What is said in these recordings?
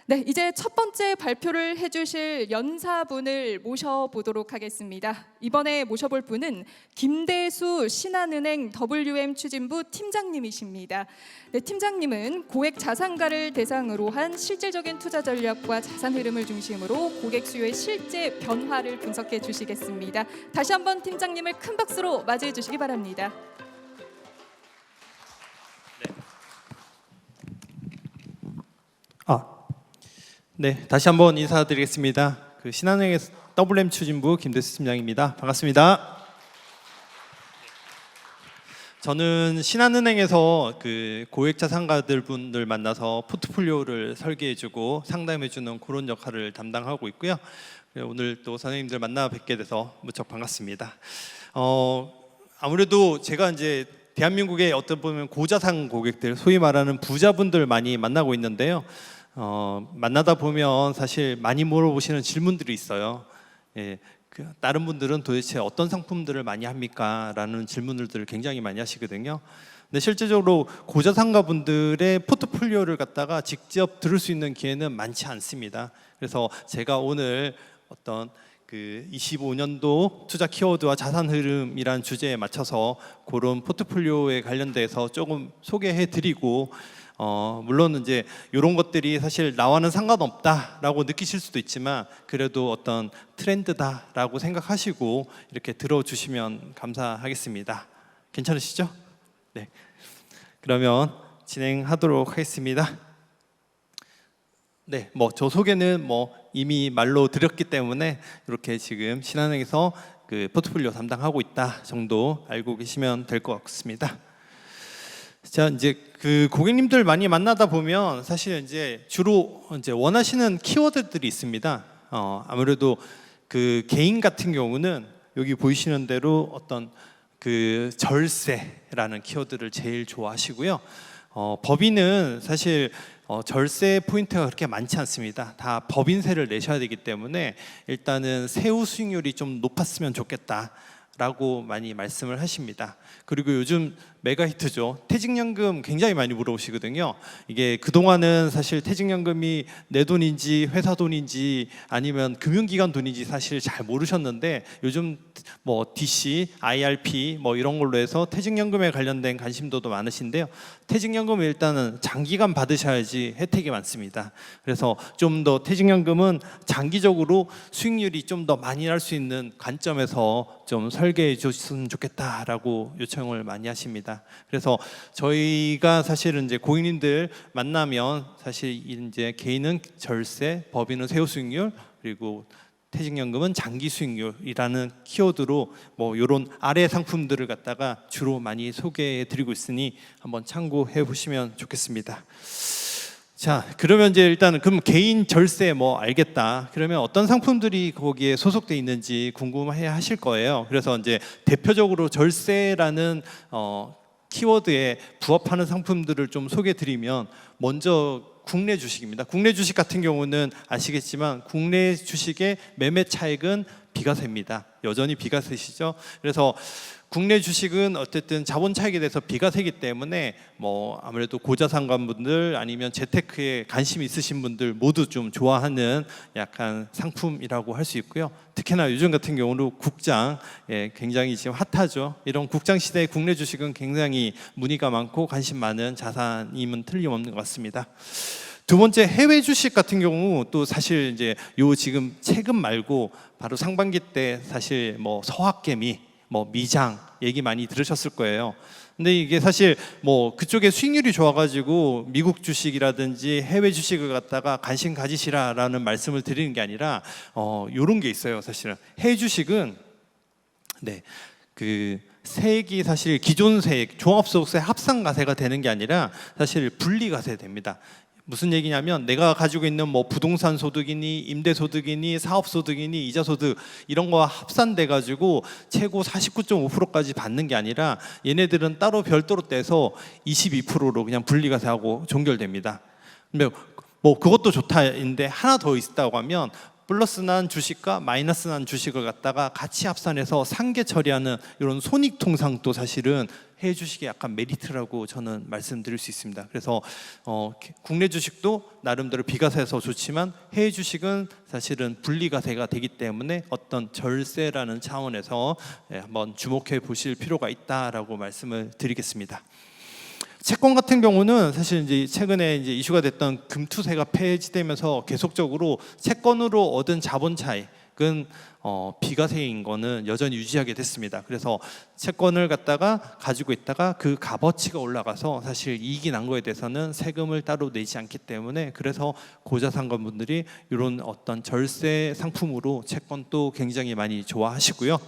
네, 이제 첫 번째 발표를 해주실 연사분을 모셔보도록 하겠습니다. 이번에 모셔볼 분은 김대수 신한은행 WM 추진부 팀장님이십니다. 네, 팀장님은 고액 자산가를 대상으로 한 실질적인 투자 전략과 자산 흐름을 중심으로 고객 수요의 실제 변화를 분석해 주시겠습니다. 다시 한번 팀장님을 큰 박수로 맞이해 주시기 바랍니다. 네, 다시 한번 인사드리겠습니다. 신한은행 WM 추진부 김대수 팀장입니다. 반갑습니다. 저는 신한은행에서 고액 자산가들 분들 만나서 포트폴리오를 설계해주고 상담해주는 그런 역할을 담당하고 있고요. 오늘 또 선생님들 만나 뵙게 돼서 무척 반갑습니다. 아무래도 제가 이제 대한민국의 어떤 보면 고자산 고객들, 소위 말하는 부자분들 많이 만나고 있는데요. 만나다 보면 사실 많이 물어보시는 질문들이 있어요. 다른 분들은 도대체 어떤 상품들을 많이 합니까? 라는 질문들을 굉장히 많이 하시거든요. 근데 실제적으로 고자산가 분들의 포트폴리오를 갖다가 직접 들을 수 있는 기회는 많지 않습니다. 그래서 제가 오늘 어떤 25년도 투자 키워드와 자산 흐름이라는 주제에 맞춰서 그런 포트폴리오에 관련돼서 조금 소개해드리고, 물론 이제 이런 것들이 사실 나와는 상관없다라고 느끼실 수도 있지만 그래도 어떤 트렌드다라고 생각하시고 이렇게 들어주시면 감사하겠습니다. 괜찮으시죠? 네. 그러면 진행하도록 하겠습니다. 네, 저 소개는 이미 말로 드렸기 때문에 이렇게 지금 신한은행에서 포트폴리오 담당하고 있다 정도 알고 계시면 될 것 같습니다. 자, 이제 고객님들 많이 만나다 보면 사실 이제 주로 이제 원하시는 키워드들이 있습니다. 아무래도 개인 같은 경우는 여기 보이시는 대로 어떤 절세라는 키워드를 제일 좋아하시고요. 법인은 사실 절세 포인트가 그렇게 많지 않습니다. 다 법인세를 내셔야 되기 때문에 일단은 세후 수익률이 좀 높았으면 좋겠다라고 많이 말씀을 하십니다. 그리고 요즘 메가 히트죠. 퇴직연금 굉장히 많이 물어보시거든요. 이게 그동안은 사실 퇴직연금이 내 돈인지 회사 돈인지 아니면 금융기관 돈인지 사실 잘 모르셨는데 요즘 DC, IRP 이런 걸로 해서 퇴직연금에 관련된 관심도도 많으신데요. 퇴직연금은 일단은 장기간 받으셔야지 혜택이 많습니다. 그래서 좀 더 퇴직연금은 장기적으로 수익률이 좀 더 많이 날 수 있는 관점에서 좀 설계해 주셨으면 좋겠다라고 요청을 많이 하십니다. 그래서 저희가 사실은 이제 고객님들 만나면 사실 이제 개인은 절세, 법인은 세후 수익률, 그리고 퇴직연금은 장기 수익률이라는 키워드로 이런 아래 상품들을 갖다가 주로 많이 소개해 드리고 있으니 한번 참고해 보시면 좋겠습니다. 자, 그러면 이제 일단은 그럼 개인 절세 알겠다. 그러면 어떤 상품들이 거기에 소속돼 있는지 궁금해 하실 거예요. 그래서 이제 대표적으로 절세라는 키워드에 부합하는 상품들을 좀 소개해 드리면 먼저 국내 주식입니다. 국내 주식 같은 경우는 아시겠지만 국내 주식의 매매 차익은 비과세입니다. 여전히 비과세시죠. 그래서 국내 주식은 어쨌든 자본 차익에 대해서 비과세이기 때문에 아무래도 고자산가 분들 아니면 재테크에 관심 있으신 분들 모두 좀 좋아하는 약간 상품이라고 할 수 있고요. 특히나 요즘 같은 경우는 국장 굉장히 지금 핫하죠. 이런 국장 시대의 국내 주식은 굉장히 문의가 많고 관심 많은 자산임은 틀림없는 것 같습니다. 두 번째, 해외 주식 같은 경우 또 사실 이제 지금 최근 말고 바로 상반기 때 사실 서학개미, 미장 얘기 많이 들으셨을 거예요. 근데 이게 사실 그쪽에 수익률이 좋아가지고 미국 주식이라든지 해외 주식을 갖다가 관심 가지시라라는 말씀을 드리는 게 아니라 요런 게 있어요. 사실은 해외 주식은 세액이 사실 기존 세액, 종합소득세 합산과세가 되는 게 아니라 사실 분리과세 됩니다. 무슨 얘기냐면 내가 가지고 있는 부동산 소득이니 임대소득이니 사업소득이니 이자소득 이런 거와 합산돼 가지고 최고 49.5%까지 받는 게 아니라 얘네들은 따로 별도로 떼서 22%로 그냥 분리과세하고 종결됩니다. 근데 그것도 좋다인데 하나 더 있다고 하면 플러스 난 주식과 마이너스 난 주식을 갖다가 같이 합산해서 상계 처리하는 이런 손익 통상도 사실은 해외 주식의 약간 메리트라고 저는 말씀드릴 수 있습니다. 그래서 국내 주식도 나름대로 비과세에서 좋지만 해외 주식은 사실은 분리과세가 되기 때문에 어떤 절세라는 차원에서 한번 주목해 보실 필요가 있다라고 말씀을 드리겠습니다. 채권 같은 경우는 사실 이제 최근에 이제 이슈가 됐던 금투세가 폐지되면서 계속적으로 채권으로 얻은 자본 차익은 비과세인 거는 여전히 유지하게 됐습니다. 그래서 채권을 갖다가 가지고 있다가 그 값어치가 올라가서 사실 이익이 난 거에 대해서는 세금을 따로 내지 않기 때문에 그래서 고자산관분들이 이런 어떤 절세 상품으로 채권도 굉장히 많이 좋아하시고요.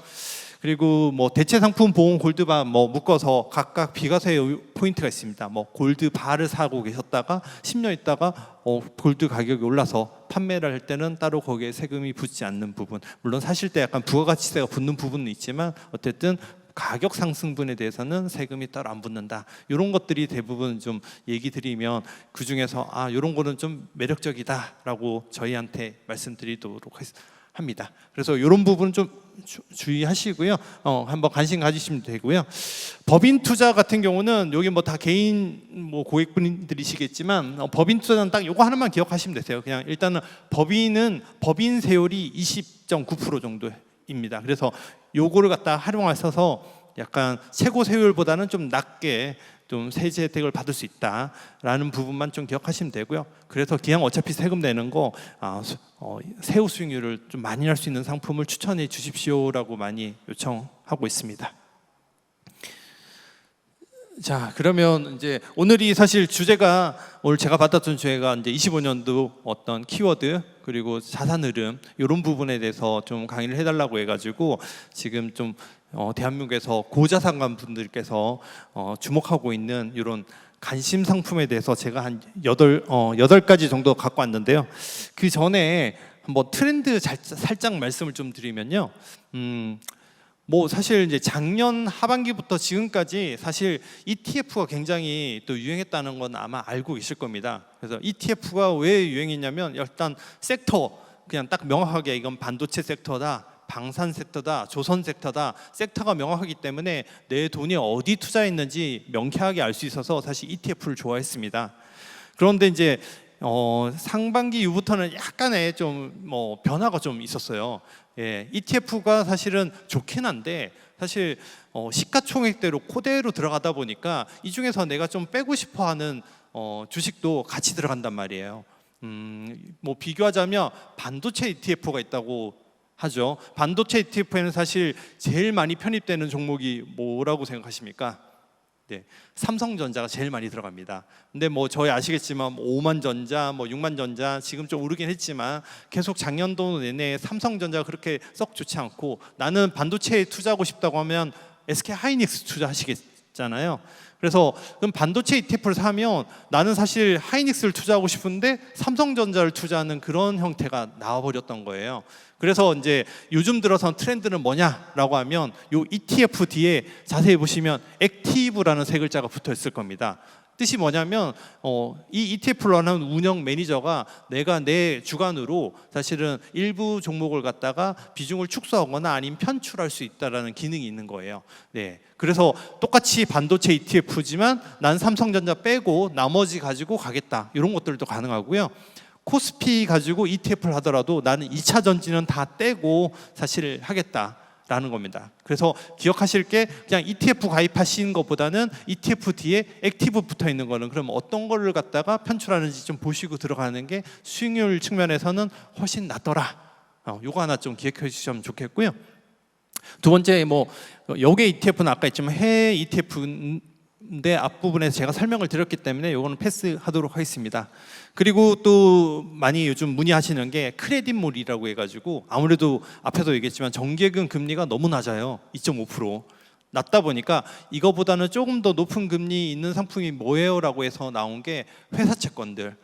그리고 뭐 대체 상품 보험 골드바 뭐 묶어서 각각 비과세 포인트가 있습니다. 뭐 골드바를 사고 계셨다가 10년 있다가 골드 가격이 올라서 판매를 할 때는 따로 거기에 세금이 붙지 않는 부분, 물론 사실 때 약간 부가가치세가 붙는 부분은 있지만 어쨌든 가격 상승분에 대해서는 세금이 따로 안 붙는다. 이런 것들이 대부분 좀 얘기 드리면 그 중에서 이런 거는 좀 매력적이다라고 저희한테 말씀드리도록 합니다. 그래서 이런 부분 좀 주의하시고요. 한번 관심 가지시면 되고요. 법인 투자 같은 경우는 여기 뭐 다 개인 뭐 고객분들이시겠지만 법인 투자는 딱 요거 하나만 기억하시면 되세요. 그냥 일단은 법인 세율이 20.9% 정도입니다. 그래서 요거를 갖다 활용하셔서 약간 최고 세율보다는 좀 낮게 좀 세제 혜택을 받을 수 있다라는 부분만 좀 기억하시면 되고요. 그래서 그냥 어차피 세금 내는 거 세후 수익률을 좀 많이 날 수 있는 상품을 추천해 주십시오라고 많이 요청하고 있습니다. 자, 그러면 이제 오늘이 사실 주제가 오늘 제가 받았던 주제가 이제 25년도 어떤 키워드 그리고 자산 흐름 이런 부분에 대해서 좀 강의를 해달라고 해가지고 지금 좀 대한민국에서 고자산관 분들께서 주목하고 있는 이런 관심 상품에 대해서 제가 한 8가지 정도 갖고 왔는데요. 그 전에 한번 트렌드 살짝 말씀을 좀 드리면요. 뭐 사실 이제 작년 하반기부터 지금까지 사실 ETF가 굉장히 또 유행했다는 건 아마 알고 계실 겁니다. 그래서 ETF가 왜 유행했냐면 일단 섹터 그냥 딱 명확하게 이건 반도체 섹터다, 방산 섹터다, 조선 섹터다, 섹터가 명확하기 때문에 내 돈이 어디 투자했는지 명쾌하게 알 수 있어서 사실 ETF를 좋아했습니다. 그런데 이제 상반기 이후부터는 약간의 좀 뭐 변화가 좀 있었어요. ETF가 사실은 좋긴 한데 사실 시가총액대로 그대로 들어가다 보니까 이 중에서 내가 좀 빼고 싶어하는 주식도 같이 들어간단 말이에요. 뭐 비교하자면 반도체 ETF가 있다고 하죠. 반도체 ETF에는 사실 제일 많이 편입되는 종목이 뭐라고 생각하십니까? 네, 삼성전자가 제일 많이 들어갑니다. 근데 뭐 저희 아시겠지만 5만전자, 뭐 6만전자 지금 좀 오르긴 했지만 계속 작년도 내내 삼성전자가 그렇게 썩 좋지 않고 나는 반도체에 투자하고 싶다고 하면 SK 하이닉스 투자하시겠잖아요. 그래서 그럼 반도체 ETF를 사면 나는 사실 하이닉스를 투자하고 싶은데 삼성전자를 투자하는 그런 형태가 나와버렸던 거예요. 그래서 이제 요즘 들어선 트렌드는 뭐냐라고 하면 요 ETF 뒤에 자세히 보시면 액티브라는 세 글자가 붙어 있을 겁니다. 뜻이 뭐냐면 이 ETF로 하는 운영 매니저가 내가 내 주관으로 사실은 일부 종목을 갖다가 비중을 축소하거나 아니면 편출할 수 있다라는 기능이 있는 거예요. 네, 그래서 똑같이 반도체 ETF지만 난 삼성전자 빼고 나머지 가지고 가겠다 이런 것들도 가능하고요. 코스피 가지고 ETF를 하더라도 나는 2차 전지는 다 떼고 사실 하겠다라는 겁니다. 그래서 기억하실 게 그냥 ETF 가입하시는 것보다는 ETF 뒤에 액티브 붙어 있는 거는 그럼 어떤 거를 갖다가 편출하는지 좀 보시고 들어가는 게 수익률 측면에서는 훨씬 낫더라. 요거 하나 좀 기억해 주시면 좋겠고요. 두 번째 뭐 여기 ETF는 아까 했지만 해외 ETF인데 앞부분에서 제가 설명을 드렸기 때문에 요거는 패스하도록 하겠습니다. 그리고 또 많이 요즘 문의하시는 게 크레딧몰이라고 해가지고 아무래도 앞에도 얘기했지만 정기예금 금리가 너무 낮아요. 2.5%. 낮다 보니까 이거보다는 조금 더 높은 금리 있는 상품이 뭐예요? 라고 해서 나온 게 회사 채권들.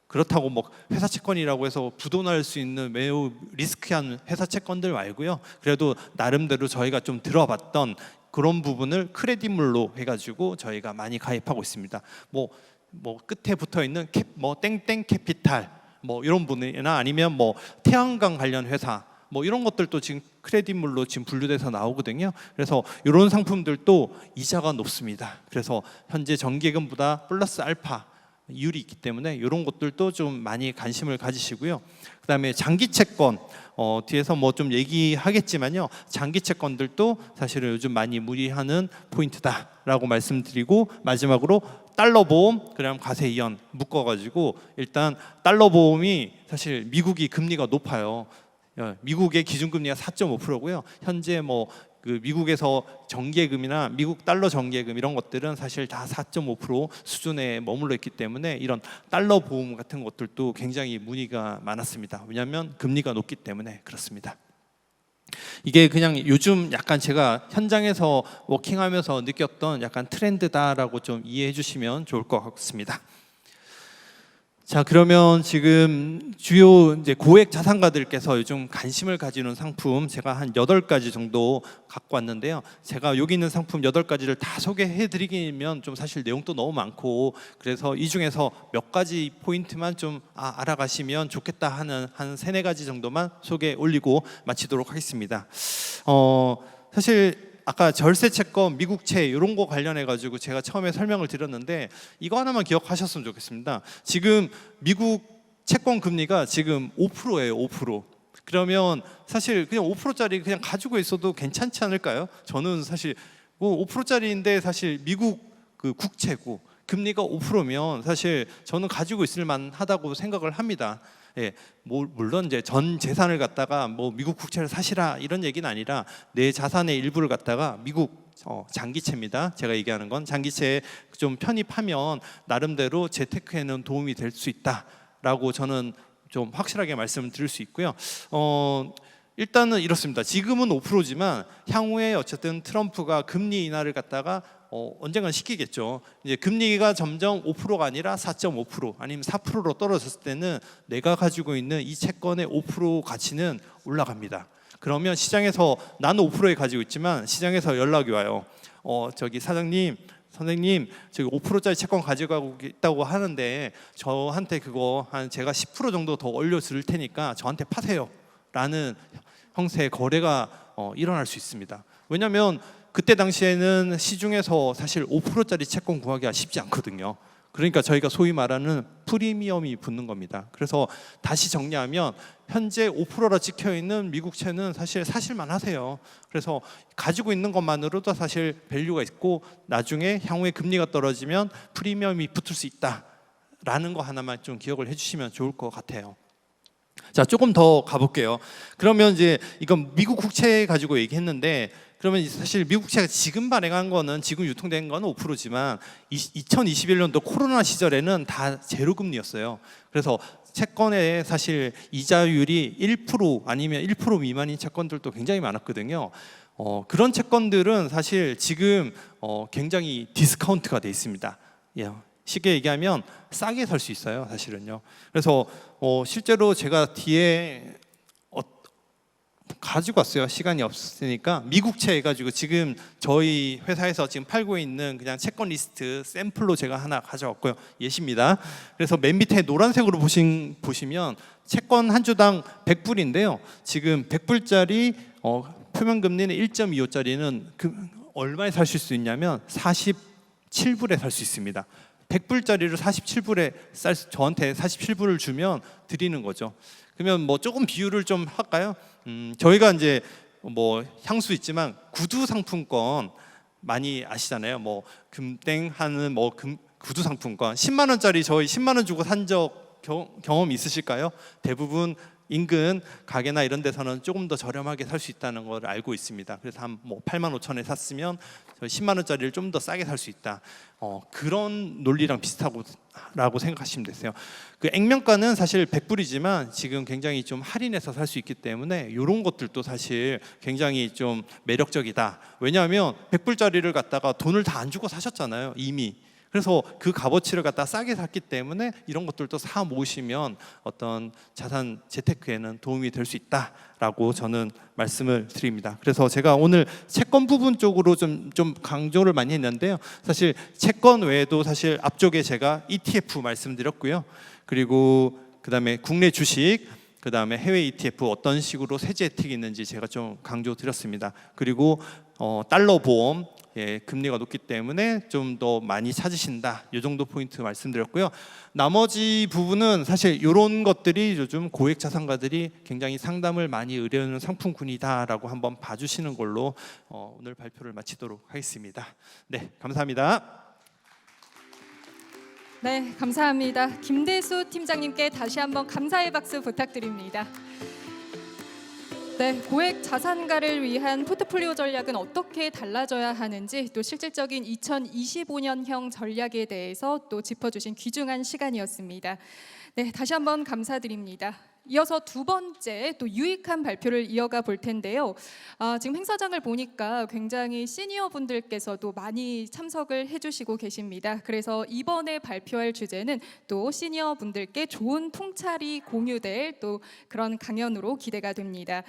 그렇다고 뭐 회사 채권이라고 해서 부도날 수 있는 매우 리스크한 회사 채권들 말고요. 그래도 나름대로 저희가 좀 들어봤던 그런 부분을 크레딧몰로 해가지고 저희가 많이 가입하고 있습니다. 뭐 끝에 붙어 있는 땡땡 캐피탈 뭐 이런 분이나 아니면 뭐 태양광 관련 회사 뭐 이런 것들도 지금 크레딧물로 지금 분류돼서 나오거든요. 그래서 이런 상품들도 이자가 높습니다. 그래서 현재 정기예금보다 플러스 알파 이율이 있기 때문에 이런 것들도 좀 많이 관심을 가지시고요. 그다음에 장기 채권 뒤에서 뭐 좀 얘기하겠지만요. 장기 채권들도 사실은 요즘 많이 무리하는 포인트다라고 말씀드리고, 마지막으로 달러 보험, 그다음 과세 이연 묶어가지고 일단 달러 보험이 사실 미국이 금리가 높아요. 미국의 기준금리가 4.5%고요. 현재 뭐 그 미국에서 정기예금이나 미국 달러 정기예금 이런 것들은 사실 다 4.5% 수준에 머물러 있기 때문에 이런 달러 보험 같은 것들도 굉장히 문의가 많았습니다. 왜냐하면 금리가 높기 때문에 그렇습니다. 이게 그냥 요즘 약간 제가 현장에서 워킹하면서 느꼈던 약간 트렌드다라고 좀 이해해 주시면 좋을 것 같습니다. 자, 그러면 지금 주요 이제 고액 자산가들께서 요즘 관심을 가지는 상품 제가 한 8가지 정도 갖고 왔는데요. 제가 여기 있는 상품 8가지를 다 소개해 드리기면 좀 사실 내용도 너무 많고, 그래서 이 중에서 몇 가지 포인트만 좀 알아가시면 좋겠다 하는 한 3-4가지 정도만 소개 올리고 마치도록 하겠습니다. 사실 아까 절세 채권, 미국채 이런 거 관련해 가지고 제가 처음에 설명을 드렸는데 이거 하나만 기억하셨으면 좋겠습니다. 지금 미국 채권 금리가 지금 5%예요. 5%. 그러면 사실 그냥 5%짜리 그냥 가지고 있어도 괜찮지 않을까요? 저는 사실 5%짜리인데 사실 미국 그 국채고 금리가 5%면 사실 저는 가지고 있을 만하다고 생각을 합니다. 예, 물론 이제 전 재산을 갖다가 뭐 미국 국채를 사시라 이런 얘기는 아니라 내 자산의 일부를 갖다가 미국 장기채입니다. 제가 얘기하는 건 장기채에 좀 편입하면 나름대로 재테크에는 도움이 될 수 있다라고 저는 좀 확실하게 말씀을 드릴 수 있고요. 일단은 이렇습니다. 지금은 5%지만 향후에 어쨌든 트럼프가 금리 인하를 갖다가 언젠간 시키겠죠. 이제 금리가 점점 5%가 아니라 4.5% 아니면 4%로 떨어졌을 때는 내가 가지고 있는 이 채권의 5% 가치는 올라갑니다. 그러면 시장에서 나는 5%에 가지고 있지만 시장에서 연락이 와요. 저기 사장님, 선생님, 저기 5%짜리 채권 가져가고 있다고 하는데 저한테 그거 한 제가 10% 정도 더 올려줄 테니까 저한테 파세요라는 형태의 거래가 일어날 수 있습니다. 왜냐하면 그때 당시에는 시중에서 사실 5%짜리 채권 구하기가 쉽지 않거든요. 그러니까 저희가 소위 말하는 프리미엄이 붙는 겁니다. 그래서 다시 정리하면 현재 5%라 찍혀 있는 미국채는 사실 사실만 하세요. 그래서 가지고 있는 것만으로도 사실 밸류가 있고 나중에 향후에 금리가 떨어지면 프리미엄이 붙을 수 있다라는 거 하나만 좀 기억을 해주시면 좋을 것 같아요. 자, 조금 더 가볼게요. 그러면 이제 이건 미국 국채 가지고 얘기했는데, 그러면 사실 미국 국채가 지금 발행한 거는 지금 유통된 건 5%지만 2021년도 코로나 시절에는 다 제로 금리였어요. 그래서 채권의 사실 이자율이 1% 아니면 1% 미만인 채권들도 굉장히 많았거든요. 그런 채권들은 사실 지금 굉장히 디스카운트가 돼 있습니다. 예. 쉽게 얘기하면 싸게 살 수 있어요, 사실은요. 그래서 실제로 제가 뒤에 가지고 왔어요. 시간이 없으니까 미국채 해가지고 지금 저희 회사에서 지금 팔고 있는 그냥 채권 리스트 샘플로 제가 하나 가져왔고요. 예시입니다. 그래서 맨 밑에 노란색으로 보시면 채권 한 주당 100불인데요. 지금 100불짜리 표면 금리는 1.25짜리는 얼마에 사실 수 있냐면 47불에 살 수 있습니다. 100불짜리를 47불에 저한테 47불을 주면 드리는 거죠. 그러면 뭐 조금 비율을 좀 할까요? 저희가 이제 뭐 향수 있지만 구두 상품권 많이 아시잖아요. 뭐 금땡 하는 뭐 구두 상품권 10만 원짜리 저희 10만 원 주고 산 적 경험 있으실까요? 대부분 인근 가게나 이런 데서는 조금 더 저렴하게 살 수 있다는 걸 알고 있습니다. 그래서 한 뭐 8만 5천에 샀으면 10만 원짜리를 좀 더 싸게 살 수 있다. 그런 논리랑 비슷하고라고 생각하시면 되세요. 그 액면가는 사실 100불이지만 지금 굉장히 좀 할인해서 살 수 있기 때문에 이런 것들도 사실 굉장히 좀 매력적이다. 왜냐하면 100불짜리를 갖다가 돈을 다 안 주고 사셨잖아요, 이미. 그래서 그 값어치를 갖다 싸게 샀기 때문에 이런 것들도 사 모으시면 어떤 자산 재테크에는 도움이 될 수 있다라고 저는 말씀을 드립니다. 그래서 제가 오늘 채권 부분 쪽으로 좀 강조를 많이 했는데요. 사실 채권 외에도 사실 앞쪽에 제가 ETF 말씀드렸고요. 그리고 그다음에 국내 주식, 그다음에 해외 ETF 어떤 식으로 세제 혜택이 있는지 제가 좀 강조드렸습니다. 그리고 달러 보험, 금리가 높기 때문에 좀 더 많이 찾으신다. 이 정도 포인트 말씀드렸고요. 나머지 부분은 사실 이런 것들이 요즘 고액 자산가들이 굉장히 상담을 많이 의뢰하는 상품군이다라고 한번 봐주시는 걸로 오늘 발표를 마치도록 하겠습니다. 네, 감사합니다. 네, 감사합니다. 김대수 팀장님께 다시 한번 감사의 박수 부탁드립니다. 네, 고액 자산가를 위한 포트폴리오 전략은 어떻게 달라져야 하는지, 또 실질적인 2025년형 전략에 대해서 또 짚어주신 귀중한 시간이었습니다. 네, 다시 한번 감사드립니다. 이어서 두 번째 또 유익한 발표를 이어가 볼 텐데요. 지금 행사장을 보니까 굉장히 시니어 분들께서도 많이 참석을 해주시고 계십니다. 그래서 이번에 발표할 주제는 또 시니어 분들께 좋은 통찰이 공유될 또 그런 강연으로 기대가 됩니다.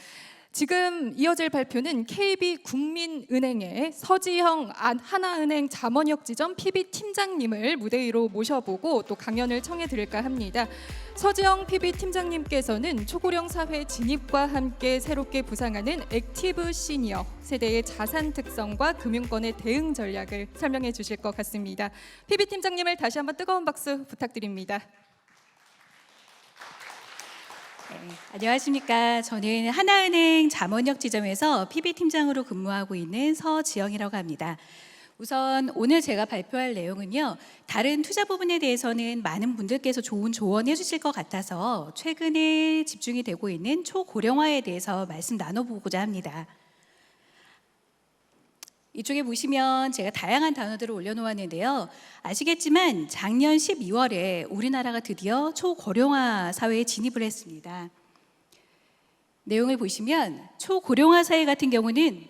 지금 이어질 발표는 KB국민은행의 서지형 하나은행 잠원역 지점 PB 팀장님을 무대 위로 모셔보고 또 강연을 청해 드릴까 합니다. 서지형 PB 팀장님께서는 초고령 사회 진입과 함께 새롭게 부상하는 액티브 시니어 세대의 자산 특성과 금융권의 대응 전략을 설명해 주실 것 같습니다. PB 팀장님을 다시 한번 뜨거운 박수 부탁드립니다. 네, 안녕하십니까. 저는 하나은행 잠원역 지점에서 PB팀장으로 근무하고 있는 서지영이라고 합니다. 우선 오늘 제가 발표할 내용은요, 다른 투자 부분에 대해서는 많은 분들께서 좋은 조언해 주실 것 같아서 최근에 집중이 되고 있는 초고령화에 대해서 말씀 나눠보고자 합니다. 이쪽에 보시면 제가 다양한 단어들을 올려놓았는데요. 아시겠지만 작년 12월에 우리나라가 드디어 초고령화 사회에 진입을 했습니다. 내용을 보시면 초고령화 사회 같은 경우는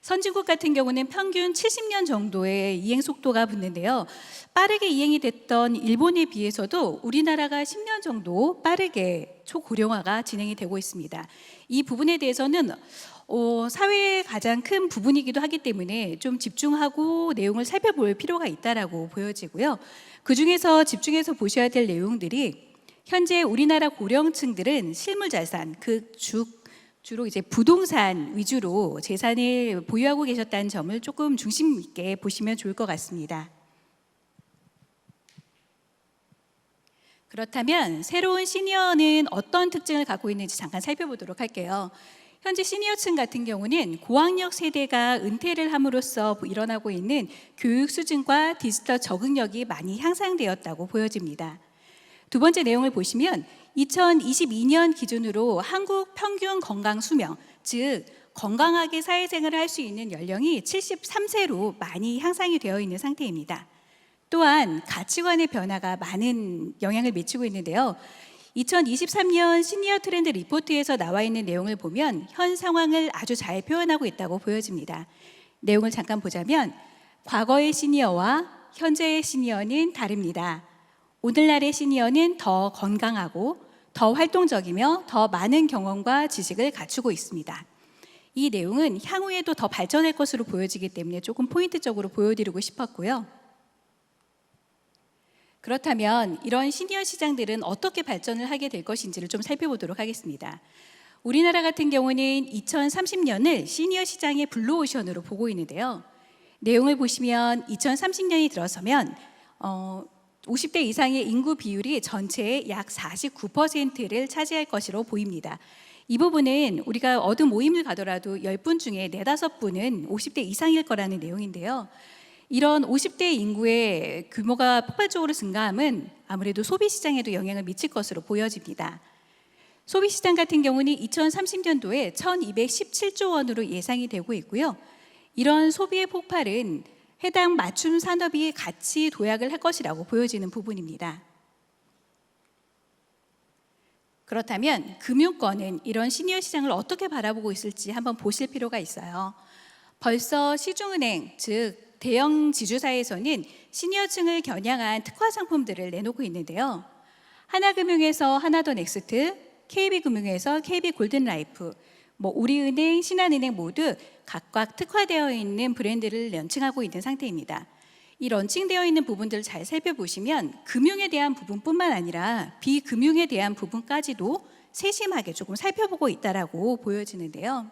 선진국 같은 경우는 평균 70년 정도의 이행 속도가 붙는데요. 빠르게 이행이 됐던 일본에 비해서도 우리나라가 10년 정도 빠르게 초고령화가 진행이 되고 있습니다. 이 부분에 대해서는 사회의 가장 큰 부분이기도 하기 때문에 좀 집중하고 내용을 살펴볼 필요가 있다라고 보여지고요. 그중에서 집중해서 보셔야 될 내용들이 현재 우리나라 고령층들은 실물 자산, 주로 이제 부동산 위주로 재산을 보유하고 계셨다는 점을 조금 중심 있게 보시면 좋을 것 같습니다. 그렇다면 새로운 시니어는 어떤 특징을 갖고 있는지 잠깐 살펴보도록 할게요. 현재 시니어층 같은 경우는 고학력 세대가 은퇴를 함으로써 일어나고 있는 교육 수준과 디지털 적응력이 많이 향상되었다고 보여집니다. 두 번째 내용을 보시면 2022년 기준으로 한국 평균 건강 수명, 즉 건강하게 사회생활을 할 수 있는 연령이 73세로 많이 향상이 되어 있는 상태입니다. 또한 가치관의 변화가 많은 영향을 미치고 있는데요. 2023년 시니어 트렌드 리포트에서 나와 있는 내용을 보면 현 상황을 아주 잘 표현하고 있다고 보여집니다. 내용을 잠깐 보자면 과거의 시니어와 현재의 시니어는 다릅니다. 오늘날의 시니어는 더 건강하고 더 활동적이며 더 많은 경험과 지식을 갖추고 있습니다. 이 내용은 향후에도 더 발전할 것으로 보여지기 때문에 조금 포인트적으로 보여드리고 싶었고요. 그렇다면 이런 시니어 시장들은 어떻게 발전을 하게 될 것인지를 좀 살펴보도록 하겠습니다. 우리나라 같은 경우는 2030년을 시니어 시장의 블루오션으로 보고 있는데요. 내용을 보시면 2030년이 들어서면 50대 이상의 인구 비율이 전체의 약 49%를 차지할 것으로 보입니다. 이 부분은 우리가 어느 모임을 가더라도 10분 중에 4, 5분은 50대 이상일 거라는 내용인데요. 이런 50대 인구의 규모가 폭발적으로 증가함은 아무래도 소비시장에도 영향을 미칠 것으로 보여집니다. 소비시장 같은 경우는 2030년도에 1217조 원으로 예상이 되고 있고요. 이런 소비의 폭발은 해당 맞춤 산업이 같이 도약을 할 것이라고 보여지는 부분입니다. 그렇다면 금융권은 이런 시니어 시장을 어떻게 바라보고 있을지 한번 보실 필요가 있어요. 벌써 시중은행, 즉 대형 지주사에서는 시니어층을 겨냥한 특화 상품들을 내놓고 있는데요. 하나금융에서 하나더넥스트, KB금융에서 KB골든라이프, 우리은행, 신한은행 모두 각각 특화되어 있는 브랜드를 런칭하고 있는 상태입니다. 이 런칭되어 있는 부분들을 잘 살펴보시면 금융에 대한 부분뿐만 아니라 비금융에 대한 부분까지도 세심하게 조금 살펴보고 있다라고 보여지는데요.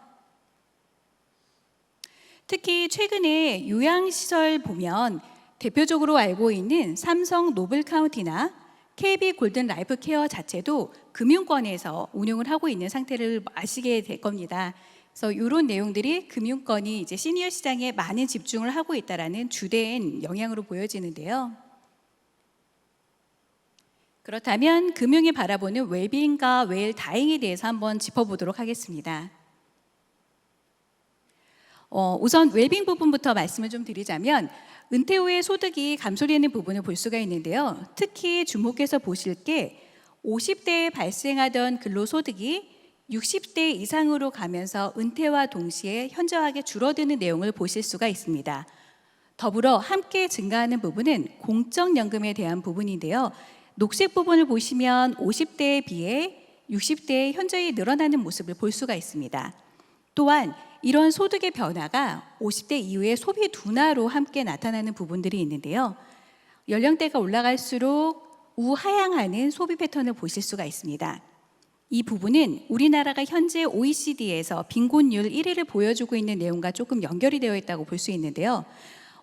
특히 최근에 요양시설 보면 대표적으로 알고 있는 삼성 노블카운티나 KB 골든 라이프 케어 자체도 금융권에서 운용을 하고 있는 상태를 아시게 될 겁니다. 그래서 이런 내용들이 금융권이 이제 시니어 시장에 많은 집중을 하고 있다라는 주된 영향으로 보여지는데요. 그렇다면 금융이 바라보는 웰빙과 웰다잉에 대해서 한번 짚어보도록 하겠습니다. 우선 웰빙 부분부터 말씀을 좀 드리자면 은퇴 후에 소득이 감소되는 부분을 볼 수가 있는데요. 특히 주목해서 보실 게 50대에 발생하던 근로소득이 60대 이상으로 가면서 은퇴와 동시에 현저하게 줄어드는 내용을 보실 수가 있습니다. 더불어 함께 증가하는 부분은 공적연금에 대한 부분인데요. 녹색 부분을 보시면 50대에 비해 60대에 현저히 늘어나는 모습을 볼 수가 있습니다. 또한 이런 소득의 변화가 50대 이후의 소비 둔화로 함께 나타나는 부분들이 있는데요. 연령대가 올라갈수록 우하향하는 소비 패턴을 보실 수가 있습니다. 이 부분은 우리나라가 현재 OECD에서 빈곤율 1위를 보여주고 있는 내용과 조금 연결이 되어 있다고 볼 수 있는데요.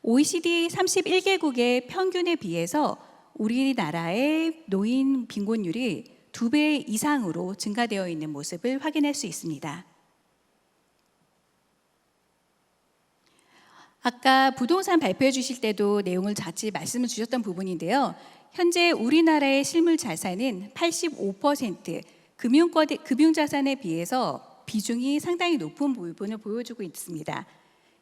OECD 31개국의 평균에 비해서 우리나라의 노인 빈곤율이 2배 이상으로 증가되어 있는 모습을 확인할 수 있습니다. 아까 부동산 발표해 주실 때도 내용을 같이 말씀을 주셨던 부분인데요. 현재 우리나라의 실물 자산은 85%, 금융자산에 비해서 비중이 상당히 높은 부분을 보여주고 있습니다.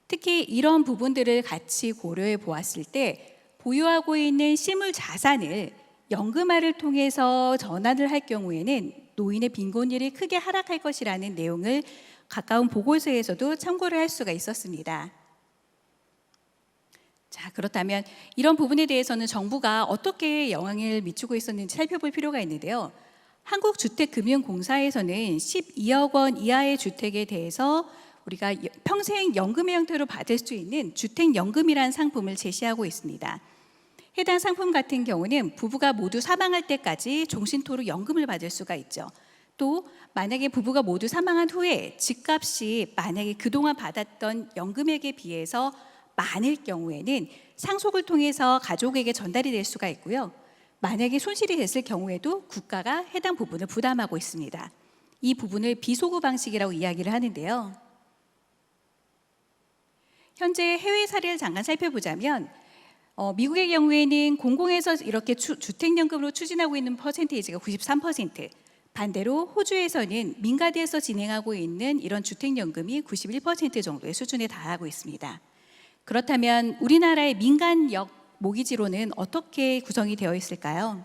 특히 이런 부분들을 같이 고려해 보았을 때 보유하고 있는 실물 자산을 연금화를 통해서 전환을 할 경우에는 노인의 빈곤율이 크게 하락할 것이라는 내용을 가까운 보고서에서도 참고를 할 수가 있었습니다. 자, 그렇다면 이런 부분에 대해서는 정부가 어떻게 영향을 미치고 있었는지 살펴볼 필요가 있는데요. 한국주택금융공사에서는 12억 원 이하의 주택에 대해서 우리가 평생 연금의 형태로 받을 수 있는 주택연금이라는 상품을 제시하고 있습니다. 해당 상품 같은 경우는 부부가 모두 사망할 때까지 종신토로 연금을 받을 수가 있죠. 또 만약에 부부가 모두 사망한 후에 집값이 만약에 그동안 받았던 연금액에 비해서 많을 경우에는 상속을 통해서 가족에게 전달이 될 수가 있고요. 만약에 손실이 됐을 경우에도 국가가 해당 부분을 부담하고 있습니다. 이 부분을 비소구 방식이라고 이야기를 하는데요. 현재 해외 사례를 잠깐 살펴보자면 미국의 경우에는 공공에서 이렇게 주택연금으로 추진하고 있는 퍼센테이지가 93%, 반대로 호주에서는 민가드에서 진행하고 있는 이런 주택연금이 91% 정도의 수준에 달하고 있습니다. 그렇다면 우리나라의 민간역 모기지로는 어떻게 구성이 되어 있을까요?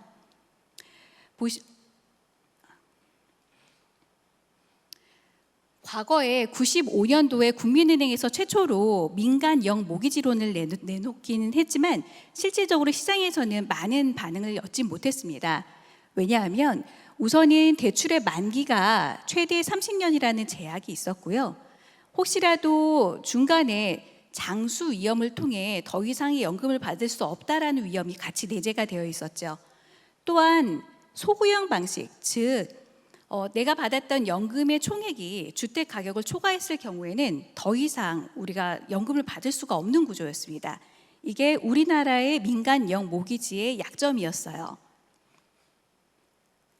과거에 95년도에 국민은행에서 최초로 민간역 모기지론을 내놓기는 했지만 실질적으로 시장에서는 많은 반응을 얻지 못했습니다. 왜냐하면 우선은 대출의 만기가 최대 30년이라는 제약이 있었고요. 혹시라도 중간에 장수 위험을 통해 더 이상의 연금을 받을 수 없다라는 위험이 같이 내재가 되어 있었죠. 또한 소구형 방식, 즉 내가 받았던 연금의 총액이 주택 가격을 초과했을 경우에는 더 이상 우리가 연금을 받을 수가 없는 구조였습니다. 이게 우리나라의 민간역 모기지의 약점이었어요.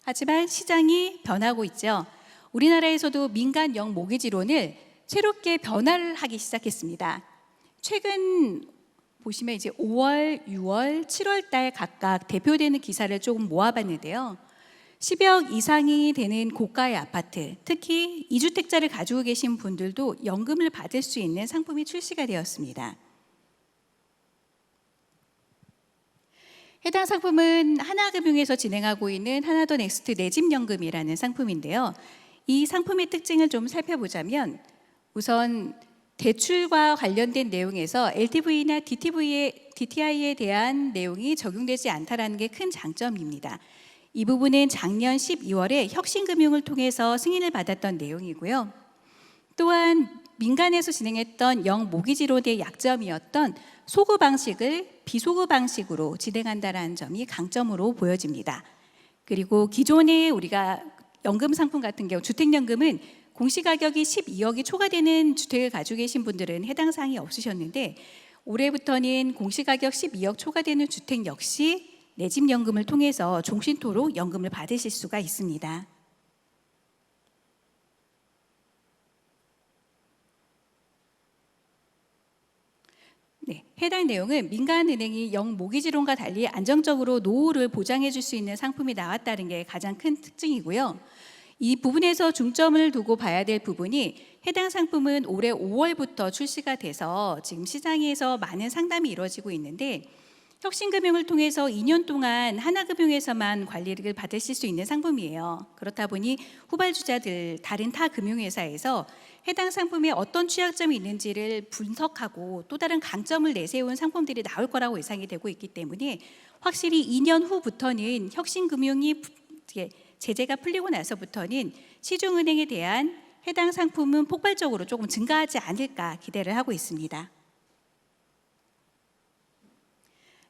하지만 시장이 변하고 있죠. 우리나라에서도 민간역 모기지론을 새롭게 변화를 하기 시작했습니다. 최근 보시면 이제 5월, 6월, 7월 달 각각 대표되는 기사를 조금 모아봤는데요. 10억 이상이 되는 고가의 아파트, 특히 2주택자를 가지고 계신 분들도 연금을 받을 수 있는 상품이 출시가 되었습니다. 해당 상품은 하나금융에서 진행하고 있는 하나더 넥스트 내 집 연금이라는 상품인데요. 이 상품의 특징을 좀 살펴보자면 우선 대출과 관련된 내용에서 LTV나 DTI에 대한 내용이 적용되지 않다라는 게 큰 장점입니다. 이 부분은 작년 12월에 혁신금융을 통해서 승인을 받았던 내용이고요. 또한 민간에서 진행했던 영모기지론의 약점이었던 소구 방식을 비소구 방식으로 진행한다는 점이 강점으로 보여집니다. 그리고 기존에 우리가 연금 상품 같은 경우 주택연금은 공시가격이 12억이 초과되는 주택을 가지고 계신 분들은 해당 사항이 없으셨는데 올해부터는 공시가격 12억 초과되는 주택 역시 내 집 연금을 통해서 종신토로 연금을 받으실 수가 있습니다. 네, 해당 내용은 민간은행이 영모기지론과 달리 안정적으로 노후를 보장해 줄 수 있는 상품이 나왔다는 게 가장 큰 특징이고요. 이 부분에서 중점을 두고 봐야 될 부분이 해당 상품은 올해 5월부터 출시가 돼서 지금 시장에서 많은 상담이 이루어지고 있는데 혁신금융을 통해서 2년 동안 하나금융에서만 관리를 받으실 수 있는 상품이에요. 그렇다 보니 후발주자들 다른 타 금융회사에서 해당 상품에 어떤 취약점이 있는지를 분석하고 또 다른 강점을 내세운 상품들이 나올 거라고 예상이 되고 있기 때문에 확실히 2년 후부터는 혁신금융이 제재가 풀리고 나서부터는 시중은행에 대한 해당 상품은 폭발적으로 조금 증가하지 않을까 기대를 하고 있습니다.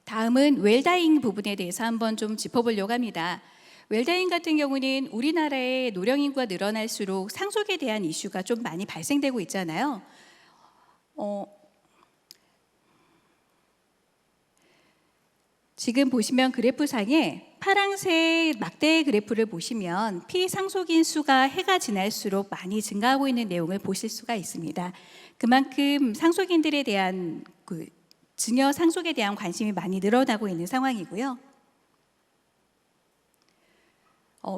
다음은 웰다잉 부분에 대해서 한번 좀 짚어보려고 합니다. 웰다잉 같은 경우는 우리나라의 노령 인구가 늘어날수록 상속에 대한 이슈가 좀 많이 발생되고 있잖아요. 지금 보시면 그래프상에 파란색 막대 그래프를 보시면 피상속인 수가 해가 지날수록 많이 증가하고 있는 내용을 보실 수가 있습니다. 그만큼 상속인들에 대한 증여 상속에 대한 관심이 많이 늘어나고 있는 상황이고요.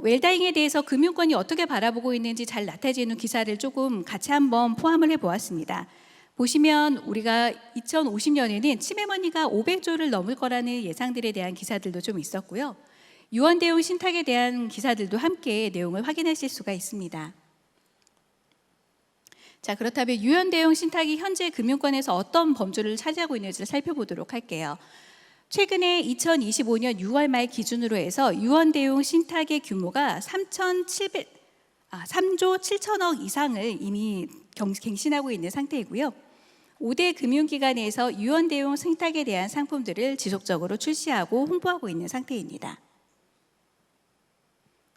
웰다잉에 대해서 금융권이 어떻게 바라보고 있는지 잘 나타내는 기사를 조금 같이 한번 포함을 해보았습니다. 보시면 우리가 2050년에는 치매머니가 500조를 넘을 거라는 예상들에 대한 기사들도 좀 있었고요. 유언대용 신탁에 대한 기사들도 함께 내용을 확인하실 수가 있습니다. 자, 그렇다면 유언대용 신탁이 현재 금융권에서 어떤 범주를 차지하고 있는지를 살펴보도록 할게요. 최근에 2025년 6월 말 기준으로 해서 유언대용 신탁의 규모가 3조 7천억 이상을 이미 갱신하고 있는 상태이고요. 5대 금융기관에서 유언대용 신탁에 대한 상품들을 지속적으로 출시하고 홍보하고 있는 상태입니다.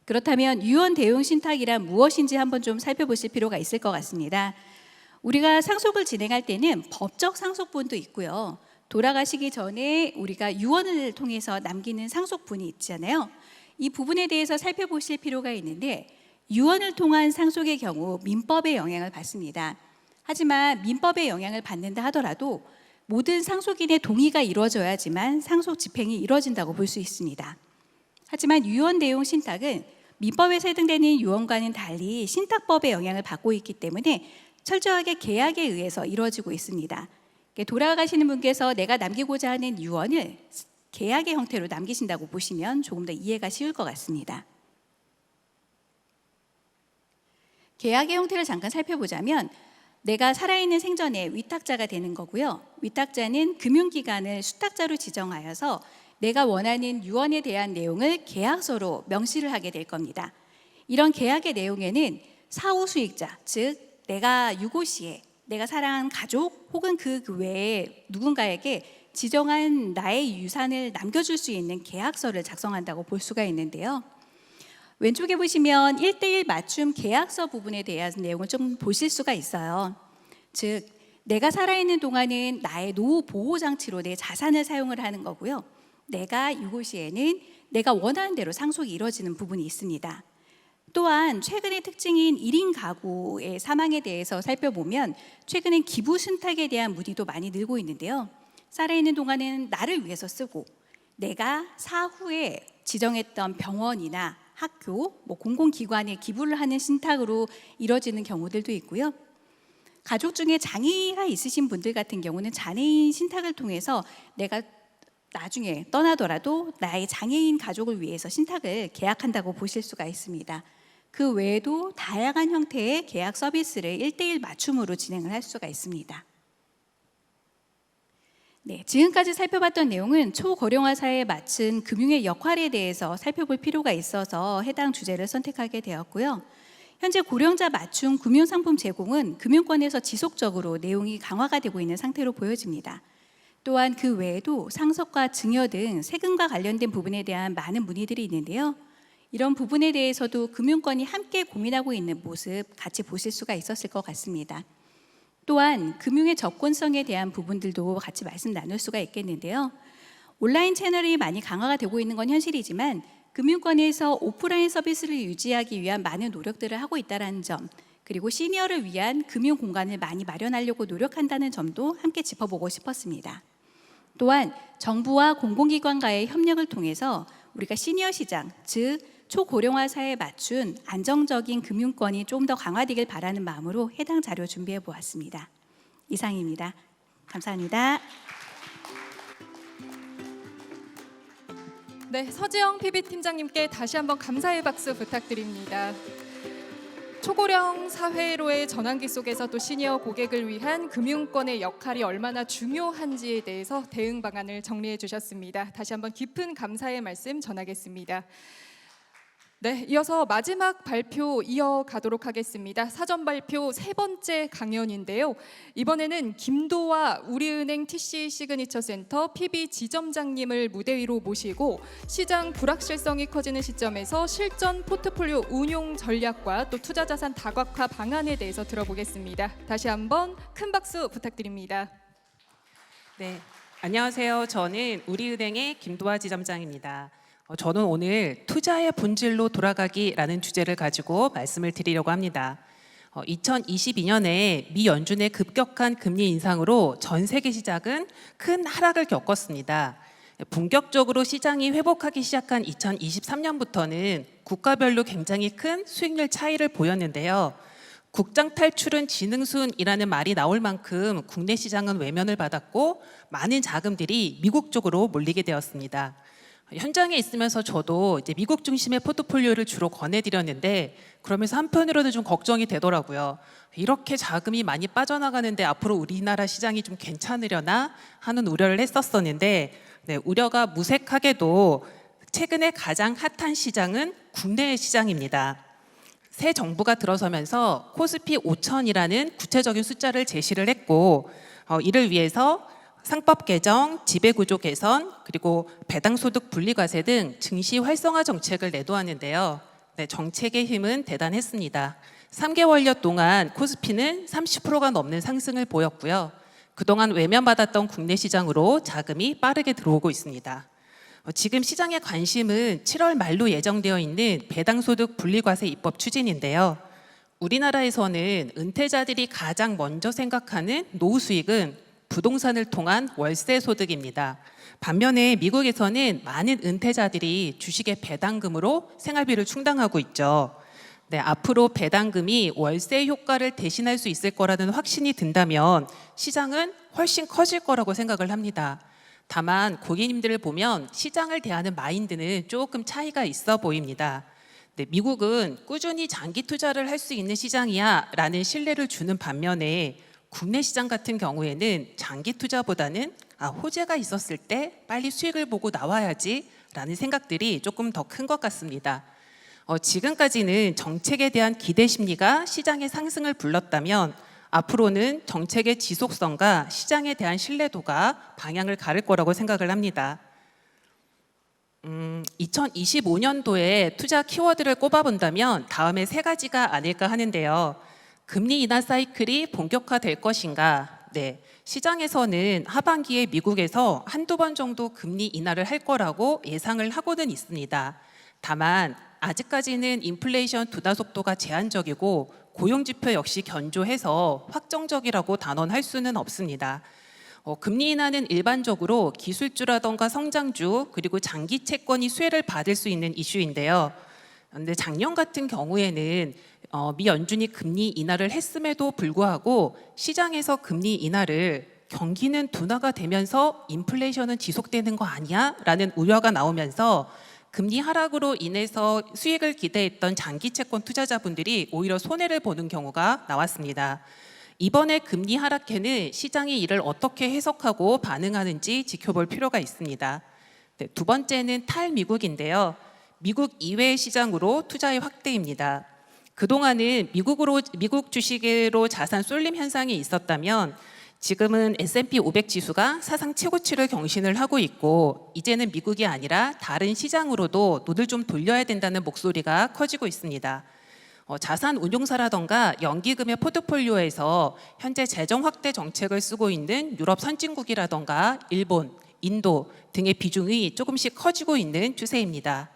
그렇다면 유언대용 신탁이란 무엇인지 한번 좀 살펴보실 필요가 있을 것 같습니다. 우리가 상속을 진행할 때는 법적 상속분도 있고요. 돌아가시기 전에 우리가 유언을 통해서 남기는 상속분이 있잖아요. 이 부분에 대해서 살펴보실 필요가 있는데 유언을 통한 상속의 경우 민법의 영향을 받습니다. 하지만 민법의 영향을 받는다 하더라도 모든 상속인의 동의가 이루어져야지만 상속 집행이 이루어진다고 볼 수 있습니다. 하지만 유언대용 신탁은 민법에 세등되는 유언과는 달리 신탁법의 영향을 받고 있기 때문에 철저하게 계약에 의해서 이루어지고 있습니다. 돌아가시는 분께서 내가 남기고자 하는 유언을 계약의 형태로 남기신다고 보시면 조금 더 이해가 쉬울 것 같습니다. 계약의 형태를 잠깐 살펴보자면 내가 살아있는 생전에 위탁자가 되는 거고요. 위탁자는 금융기관을 수탁자로 지정하여서 내가 원하는 유언에 대한 내용을 계약서로 명시를 하게 될 겁니다. 이런 계약의 내용에는 사후 수익자, 즉 내가 유고 시에 내가 사랑하는 가족 혹은 그 외에 누군가에게 지정한 나의 유산을 남겨줄 수 있는 계약서를 작성한다고 볼 수가 있는데요. 왼쪽에 보시면 1:1 맞춤 계약서 부분에 대한 내용을 좀 보실 수가 있어요. 즉 내가 살아있는 동안은 나의 노후 보호 장치로 내 자산을 사용을 하는 거고요. 내가 유고 시에는 내가 원하는 대로 상속이 이루어지는 부분이 있습니다. 또한 최근의 특징인 1인 가구의 사망에 대해서 살펴보면 최근엔 기부 신탁에 대한 문의도 많이 늘고 있는데요. 살아있는 동안은 나를 위해서 쓰고 내가 사후에 지정했던 병원이나 학교, 공공기관에 기부를 하는 신탁으로 이루어지는 경우들도 있고요. 가족 중에 장애가 있으신 분들 같은 경우는 장애인 신탁을 통해서 내가 나중에 떠나더라도 나의 장애인 가족을 위해서 신탁을 계약한다고 보실 수가 있습니다. 그 외에도 다양한 형태의 계약 서비스를 1:1 맞춤으로 진행을 할 수가 있습니다. 네, 지금까지 살펴봤던 내용은 초고령화 사회에 맞춘 금융의 역할에 대해서 살펴볼 필요가 있어서 해당 주제를 선택하게 되었고요. 현재 고령자 맞춤 금융상품 제공은 금융권에서 지속적으로 내용이 강화가 되고 있는 상태로 보여집니다. 또한 그 외에도 상속과 증여 등 세금과 관련된 부분에 대한 많은 문의들이 있는데요. 이런 부분에 대해서도 금융권이 함께 고민하고 있는 모습 같이 보실 수가 있었을 것 같습니다. 또한 금융의 접근성에 대한 부분들도 같이 말씀 나눌 수가 있겠는데요. 온라인 채널이 많이 강화가 되고 있는 건 현실이지만 금융권에서 오프라인 서비스를 유지하기 위한 많은 노력들을 하고 있다는 점, 그리고 시니어를 위한 금융 공간을 많이 마련하려고 노력한다는 점도 함께 짚어보고 싶었습니다. 또한 정부와 공공기관과의 협력을 통해서 우리가 시니어 시장, 즉 초고령화 사회에 맞춘 안정적인 금융권이 좀 더 강화되길 바라는 마음으로 해당 자료 준비해 보았습니다. 이상입니다. 감사합니다. 네, 서지영 PB팀장님께 다시 한번 감사의 박수 부탁드립니다. 초고령 사회로의 전환기 속에서 또 시니어 고객을 위한 금융권의 역할이 얼마나 중요한지에 대해서 대응 방안을 정리해 주셨습니다. 다시 한번 깊은 감사의 말씀 전하겠습니다. 네, 이어서 마지막 발표 이어가도록 하겠습니다. 사전 발표 세 번째 강연인데요. 이번에는 김도화 우리은행 TC 시그니처 센터 PB 지점장님을 무대 위로 모시고 시장 불확실성이 커지는 시점에서 실전 포트폴리오 운용 전략과 또 투자 자산 다각화 방안에 대해서 들어보겠습니다. 다시 한번 큰 박수 부탁드립니다. 네, 안녕하세요. 저는 우리은행의 김도화 지점장입니다. 저는 오늘 투자의 본질로 돌아가기라는 주제를 가지고 말씀을 드리려고 합니다. 2022년에 미 연준의 급격한 금리 인상으로 전 세계 시장은 큰 하락을 겪었습니다. 본격적으로 시장이 회복하기 시작한 2023년부터는 국가별로 굉장히 큰 수익률 차이를 보였는데요. 국장 탈출은 지능순이라는 말이 나올 만큼 국내 시장은 외면을 받았고 많은 자금들이 미국 쪽으로 몰리게 되었습니다. 현장에 있으면서 저도 이제 미국 중심의 포트폴리오를 주로 권해드렸는데 그러면서 한편으로는 좀 걱정이 되더라고요. 이렇게 자금이 많이 빠져나가는데 앞으로 우리나라 시장이 좀 괜찮으려나 하는 우려를 했었었는데 네, 우려가 무색하게도 최근에 가장 핫한 시장은 국내 시장입니다. 새 정부가 들어서면서 코스피 5천이라는 구체적인 숫자를 제시를 했고 이를 위해서 상법 개정, 지배구조 개선, 그리고 배당소득 분리과세 등 증시 활성화 정책을 내놓았는데요. 네, 정책의 힘은 대단했습니다. 3개월여 동안 코스피는 30%가 넘는 상승을 보였고요. 그동안 외면받았던 국내 시장으로 자금이 빠르게 들어오고 있습니다. 지금 시장의 관심은 7월 말로 예정되어 있는 배당소득 분리과세 입법 추진인데요. 우리나라에서는 은퇴자들이 가장 먼저 생각하는 노후 수익은 부동산을 통한 월세 소득입니다. 반면에 미국에서는 많은 은퇴자들이 주식의 배당금으로 생활비를 충당하고 있죠. 네, 앞으로 배당금이 월세 효과를 대신할 수 있을 거라는 확신이 든다면 시장은 훨씬 커질 거라고 생각을 합니다. 다만 고객님들을 보면 시장을 대하는 마인드는 조금 차이가 있어 보입니다. 네, 미국은 꾸준히 장기 투자를 할 수 있는 시장이야 라는 신뢰를 주는 반면에 국내 시장 같은 경우에는 장기 투자보다는 호재가 있었을 때 빨리 수익을 보고 나와야지 라는 생각들이 조금 더 큰 것 같습니다. 지금까지는 정책에 대한 기대 심리가 시장의 상승을 불렀다면 앞으로는 정책의 지속성과 시장에 대한 신뢰도가 방향을 가를 거라고 생각을 합니다. 2025년도에 투자 키워드를 꼽아본다면 다음에 세 가지가 아닐까 하는데요. 금리 인하 사이클이 본격화될 것인가? 네, 시장에서는 하반기에 미국에서 한두 번 정도 금리 인하를 할 거라고 예상을 하고는 있습니다. 다만 아직까지는 인플레이션 둔화 속도가 제한적이고 고용지표 역시 견조해서 확정적이라고 단언할 수는 없습니다. 금리 인하는 일반적으로 기술주라던가 성장주 그리고 장기 채권이 수혜를 받을 수 있는 이슈인데요. 그런데 작년 같은 경우에는 미 연준이 금리 인하를 했음에도 불구하고 시장에서 금리 인하를 경기는 둔화가 되면서 인플레이션은 지속되는 거 아니야? 라는 우려가 나오면서 금리 하락으로 인해서 수익을 기대했던 장기 채권 투자자분들이 오히려 손해를 보는 경우가 나왔습니다. 이번에 금리 하락에는 시장이 이를 어떻게 해석하고 반응하는지 지켜볼 필요가 있습니다. 네, 두 번째는 탈미국인데요. 미국 이외의 시장으로 투자의 확대입니다. 그동안은 미국 주식으로 자산 쏠림 현상이 있었다면 지금은 S&P 500 지수가 사상 최고치를 경신을 하고 있고 이제는 미국이 아니라 다른 시장으로도 눈을 좀 돌려야 된다는 목소리가 커지고 있습니다. 자산 운용사라던가 연기금의 포트폴리오에서 현재 재정 확대 정책을 쓰고 있는 유럽 선진국이라던가 일본, 인도 등의 비중이 조금씩 커지고 있는 추세입니다.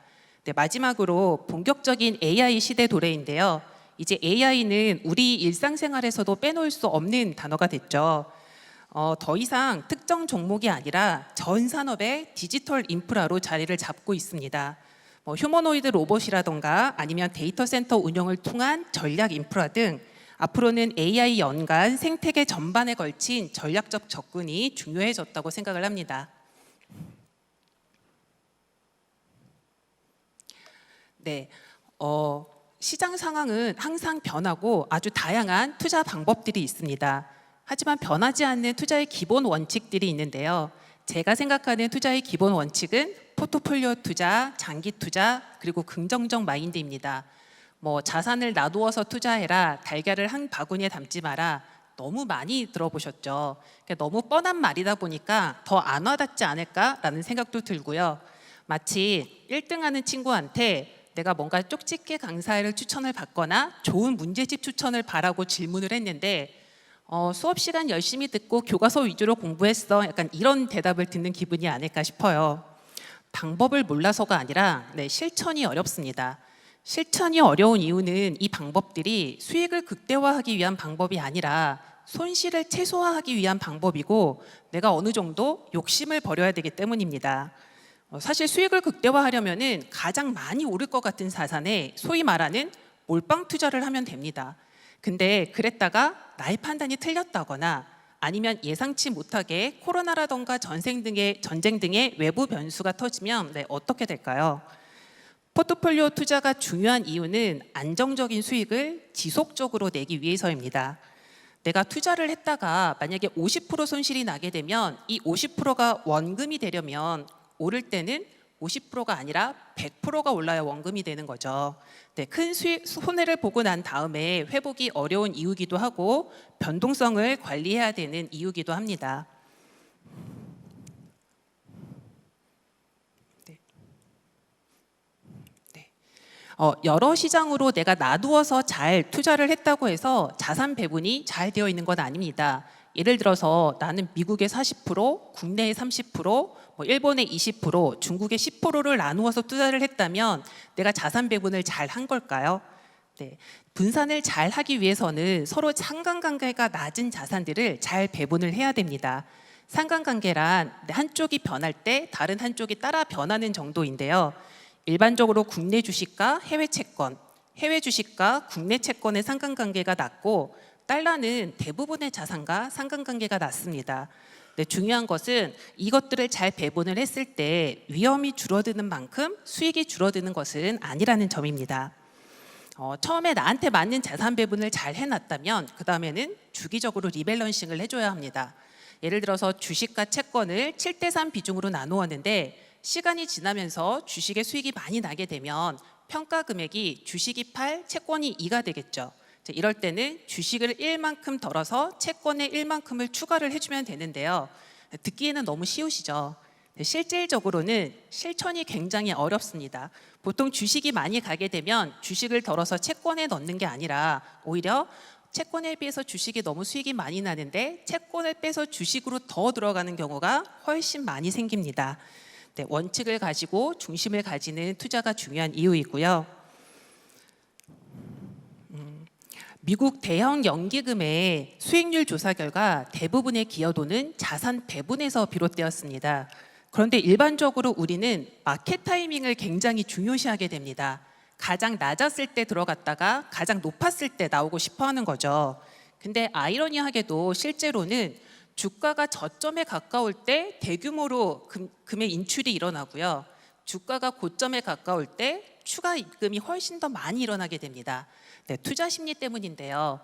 네, 마지막으로 본격적인 AI 시대 도래인데요. 이제 AI는 우리 일상생활에서도 빼놓을 수 없는 단어가 됐죠. 더 이상 특정 종목이 아니라 전 산업의 디지털 인프라로 자리를 잡고 있습니다. 휴머노이드 로봇이라던가 아니면 데이터 센터 운영을 통한 전략 인프라 등 앞으로는 AI 연간 생태계 전반에 걸친 전략적 접근이 중요해졌다고 생각을 합니다. 네, 시장 상황은 항상 변하고 아주 다양한 투자 방법들이 있습니다. 하지만 변하지 않는 투자의 기본 원칙들이 있는데요. 제가 생각하는 투자의 기본 원칙은 포트폴리오 투자, 장기 투자, 그리고 긍정적 마인드입니다. 자산을 놔두어서 투자해라, 달걀을 한 바구니에 담지 마라. 너무 많이 들어보셨죠. 너무 뻔한 말이다 보니까 더 안 와닿지 않을까라는 생각도 들고요. 마치 1등하는 친구한테 내가 뭔가 쪽집게 강사를 추천을 받거나 좋은 문제집 추천을 바라고 질문을 했는데 수업 시간 열심히 듣고 교과서 위주로 공부했어. 약간 이런 대답을 듣는 기분이 아닐까 싶어요. 방법을 몰라서가 아니라 실천이 어렵습니다. 실천이 어려운 이유는 이 방법들이 수익을 극대화하기 위한 방법이 아니라 손실을 최소화하기 위한 방법이고 내가 어느 정도 욕심을 버려야 되기 때문입니다. 사실 수익을 극대화하려면은 가장 많이 오를 것 같은 자산에 소위 말하는 몰빵 투자를 하면 됩니다. 근데 그랬다가 나의 판단이 틀렸다거나 아니면 예상치 못하게 코로나라던가 전쟁 등의 외부 변수가 터지면 어떻게 될까요? 포트폴리오 투자가 중요한 이유는 안정적인 수익을 지속적으로 내기 위해서입니다. 내가 투자를 했다가 만약에 50% 손실이 나게 되면 이 50%가 원금이 되려면 오를 때는 50%가 아니라 100%가 올라야 원금이 되는 거죠. 큰 손해를 보고 난 다음에 회복이 어려운 이유기도 하고 변동성을 관리해야 되는 이유기도 합니다. 여러 시장으로 내가 놔두어서 잘 투자를 했다고 해서 자산 배분이 잘 되어 있는 건 아닙니다. 예를 들어서 나는 미국의 40%, 국내의 30%, 일본의 20%, 중국의 10%를 나누어서 투자를 했다면 내가 자산 배분을 잘 한 걸까요? 분산을 잘 하기 위해서는 서로 상관관계가 낮은 자산들을 잘 배분을 해야 됩니다. 상관관계란 한쪽이 변할 때 다른 한쪽이 따라 변하는 정도인데요. 일반적으로 국내 주식과 해외 채권, 해외 주식과 국내 채권의 상관관계가 낮고 달러는 대부분의 자산과 상관관계가 낮습니다. 중요한 것은 이것들을 잘 배분을 했을 때 위험이 줄어드는 만큼 수익이 줄어드는 것은 아니라는 점입니다. 처음에 나한테 맞는 자산 배분을 잘 해놨다면 그 다음에는 주기적으로 리밸런싱을 해줘야 합니다. 예를 들어서 주식과 채권을 7:3 비중으로 나누었는데 시간이 지나면서 주식의 수익이 많이 나게 되면 평가 금액이 주식이 8, 채권이 2가 되겠죠. 이럴 때는 주식을 1만큼 덜어서 채권의 1만큼을 추가를 해주면 되는데요. 듣기에는 너무 쉬우시죠? 실질적으로는 실천이 굉장히 어렵습니다. 보통 주식이 많이 가게 되면 주식을 덜어서 채권에 넣는 게 아니라 오히려 채권에 비해서 주식이 너무 수익이 많이 나는데 채권을 빼서 주식으로 더 들어가는 경우가 훨씬 많이 생깁니다. 원칙을 가지고 중심을 가지는 투자가 중요한 이유이고요. 미국 대형 연기금의 수익률 조사 결과 대부분의 기여도는 자산 배분에서 비롯되었습니다. 그런데 일반적으로 우리는 마켓 타이밍을 굉장히 중요시하게 됩니다. 가장 낮았을 때 들어갔다가 가장 높았을 때 나오고 싶어 하는 거죠. 근데 아이러니하게도 실제로는 주가가 저점에 가까울 때 대규모로 금의 인출이 일어나고요. 주가가 고점에 가까울 때 추가 입금이 훨씬 더 많이 일어나게 됩니다. 투자 심리 때문인데요.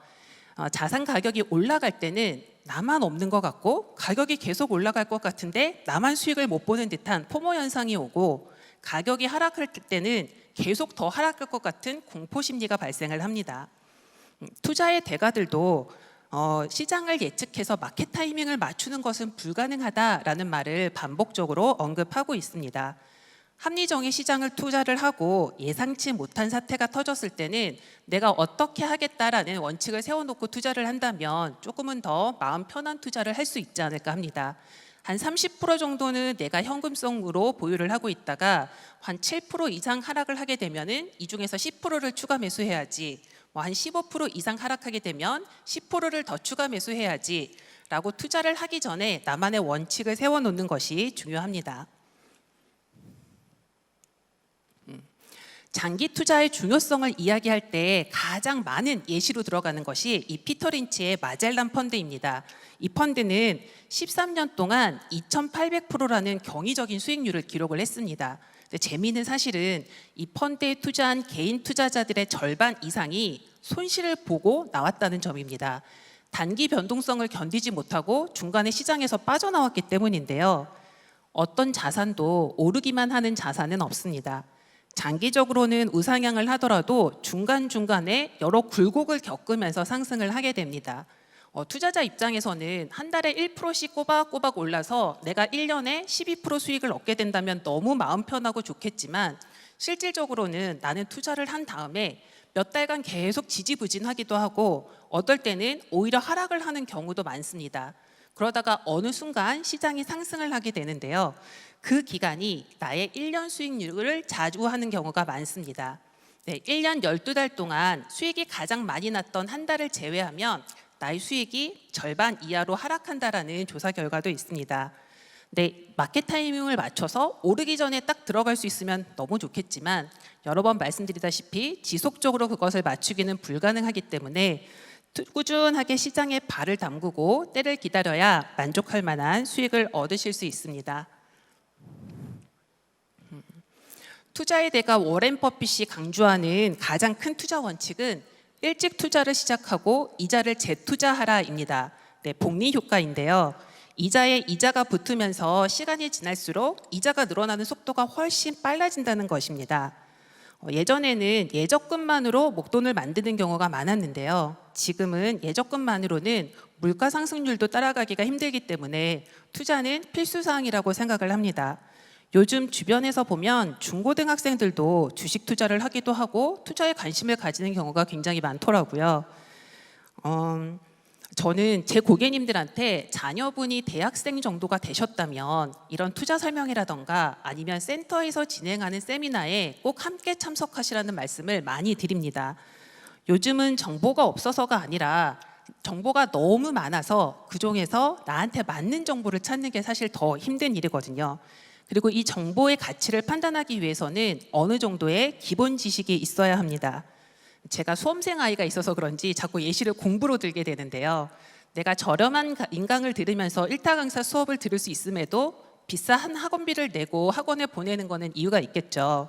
자산 가격이 올라갈 때는 나만 없는 것 같고 가격이 계속 올라갈 것 같은데 나만 수익을 못 보는 듯한 포모 현상이 오고 가격이 하락할 때는 계속 더 하락할 것 같은 공포 심리가 발생을 합니다. 투자의 대가들도 시장을 예측해서 마켓 타이밍을 맞추는 것은 불가능하다라는 말을 반복적으로 언급하고 있습니다. 합리적인 시장을 투자를 하고 예상치 못한 사태가 터졌을 때는 내가 어떻게 하겠다라는 원칙을 세워놓고 투자를 한다면 조금은 더 마음 편한 투자를 할 수 있지 않을까 합니다. 한 30% 정도는 내가 현금성으로 보유를 하고 있다가 한 7% 이상 하락을 하게 되면은 이 중에서 10%를 추가 매수해야지, 한 15% 이상 하락하게 되면 10%를 더 추가 매수해야지 라고 투자를 하기 전에 나만의 원칙을 세워놓는 것이 중요합니다. 장기 투자의 중요성을 이야기할 때 가장 많은 예시로 들어가는 것이 이 피터 린치의 마젤란 펀드입니다. 이 펀드는 13년 동안 2,800%라는 경이적인 수익률을 기록을 했습니다. 근데 재미있는 사실은 이 펀드에 투자한 개인 투자자들의 절반 이상이 손실을 보고 나왔다는 점입니다. 단기 변동성을 견디지 못하고 중간에 시장에서 빠져나왔기 때문인데요. 어떤 자산도 오르기만 하는 자산은 없습니다. 장기적으로는 우상향을 하더라도 중간중간에 여러 굴곡을 겪으면서 상승을 하게 됩니다. 투자자 입장에서는 한 달에 1%씩 꼬박꼬박 올라서 내가 1년에 12% 수익을 얻게 된다면 너무 마음 편하고 좋겠지만 실질적으로는 나는 투자를 한 다음에 몇 달간 계속 지지부진하기도 하고 어떨 때는 오히려 하락을 하는 경우도 많습니다. 그러다가 어느 순간 시장이 상승을 하게 되는데요. 그 기간이 나의 1년 수익률을 자주 하는 경우가 많습니다. 1년 12달 동안 수익이 가장 많이 났던 한 달을 제외하면 나의 수익이 절반 이하로 하락한다라는 조사 결과도 있습니다. 마켓 타이밍을 맞춰서 오르기 전에 딱 들어갈 수 있으면 너무 좋겠지만 여러 번 말씀드리다시피 지속적으로 그것을 맞추기는 불가능하기 때문에 꾸준하게 시장에 발을 담그고 때를 기다려야 만족할 만한 수익을 얻으실 수 있습니다. 투자의 대가 워렌 버핏이 강조하는 가장 큰 투자 원칙은 일찍 투자를 시작하고 이자를 재투자하라입니다. 복리 효과인데요. 이자에 이자가 붙으면서 시간이 지날수록 이자가 늘어나는 속도가 훨씬 빨라진다는 것입니다. 예전에는 예적금만으로 목돈을 만드는 경우가 많았는데요. 지금은 예적금만으로는 물가 상승률도 따라가기가 힘들기 때문에 투자는 필수사항이라고 생각을 합니다. 요즘 주변에서 보면 중고등학생들도 주식 투자를 하기도 하고 투자에 관심을 가지는 경우가 굉장히 많더라고요. 저는 제 고객님들한테 자녀분이 대학생 정도가 되셨다면 이런 투자 설명회라던가 아니면 센터에서 진행하는 세미나에 꼭 함께 참석하시라는 말씀을 많이 드립니다. 요즘은 정보가 없어서가 아니라 정보가 너무 많아서 그중에서 나한테 맞는 정보를 찾는 게 사실 더 힘든 일이거든요. 그리고 이 정보의 가치를 판단하기 위해서는 어느 정도의 기본 지식이 있어야 합니다. 제가 수험생 아이가 있어서 그런지 자꾸 예시를 공부로 들게 되는데요. 내가 저렴한 인강을 들으면서 1타 강사 수업을 들을 수 있음에도 비싼 학원비를 내고 학원에 보내는 거는 이유가 있겠죠.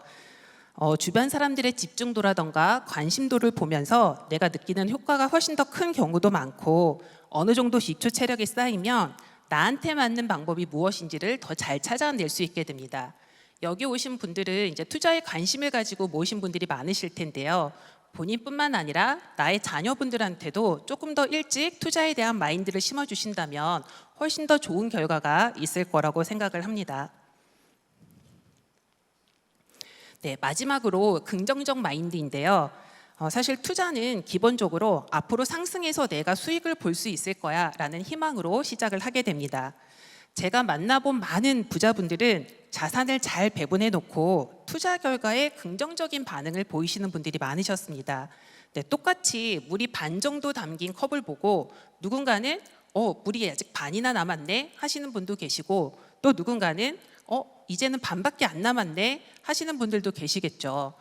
주변 사람들의 집중도라던가 관심도를 보면서 내가 느끼는 효과가 훨씬 더 큰 경우도 많고 어느 정도 기초 체력이 쌓이면 나한테 맞는 방법이 무엇인지를 더 잘 찾아낼 수 있게 됩니다. 여기 오신 분들은 이제 투자에 관심을 가지고 모신 분들이 많으실 텐데요. 본인뿐만 아니라 나의 자녀분들한테도 조금 더 일찍 투자에 대한 마인드를 심어주신다면 훨씬 더 좋은 결과가 있을 거라고 생각을 합니다. 마지막으로 긍정적 마인드인데요. 사실 투자는 기본적으로 앞으로 상승해서 내가 수익을 볼 수 있을 거야 라는 희망으로 시작을 하게 됩니다. 제가 만나본 많은 부자분들은 자산을 잘 배분해 놓고 투자 결과에 긍정적인 반응을 보이시는 분들이 많으셨습니다. 똑같이 물이 반 정도 담긴 컵을 보고 누군가는 물이 아직 반이나 남았네 하시는 분도 계시고 또 누군가는 이제는 반밖에 안 남았네 하시는 분들도 계시겠죠.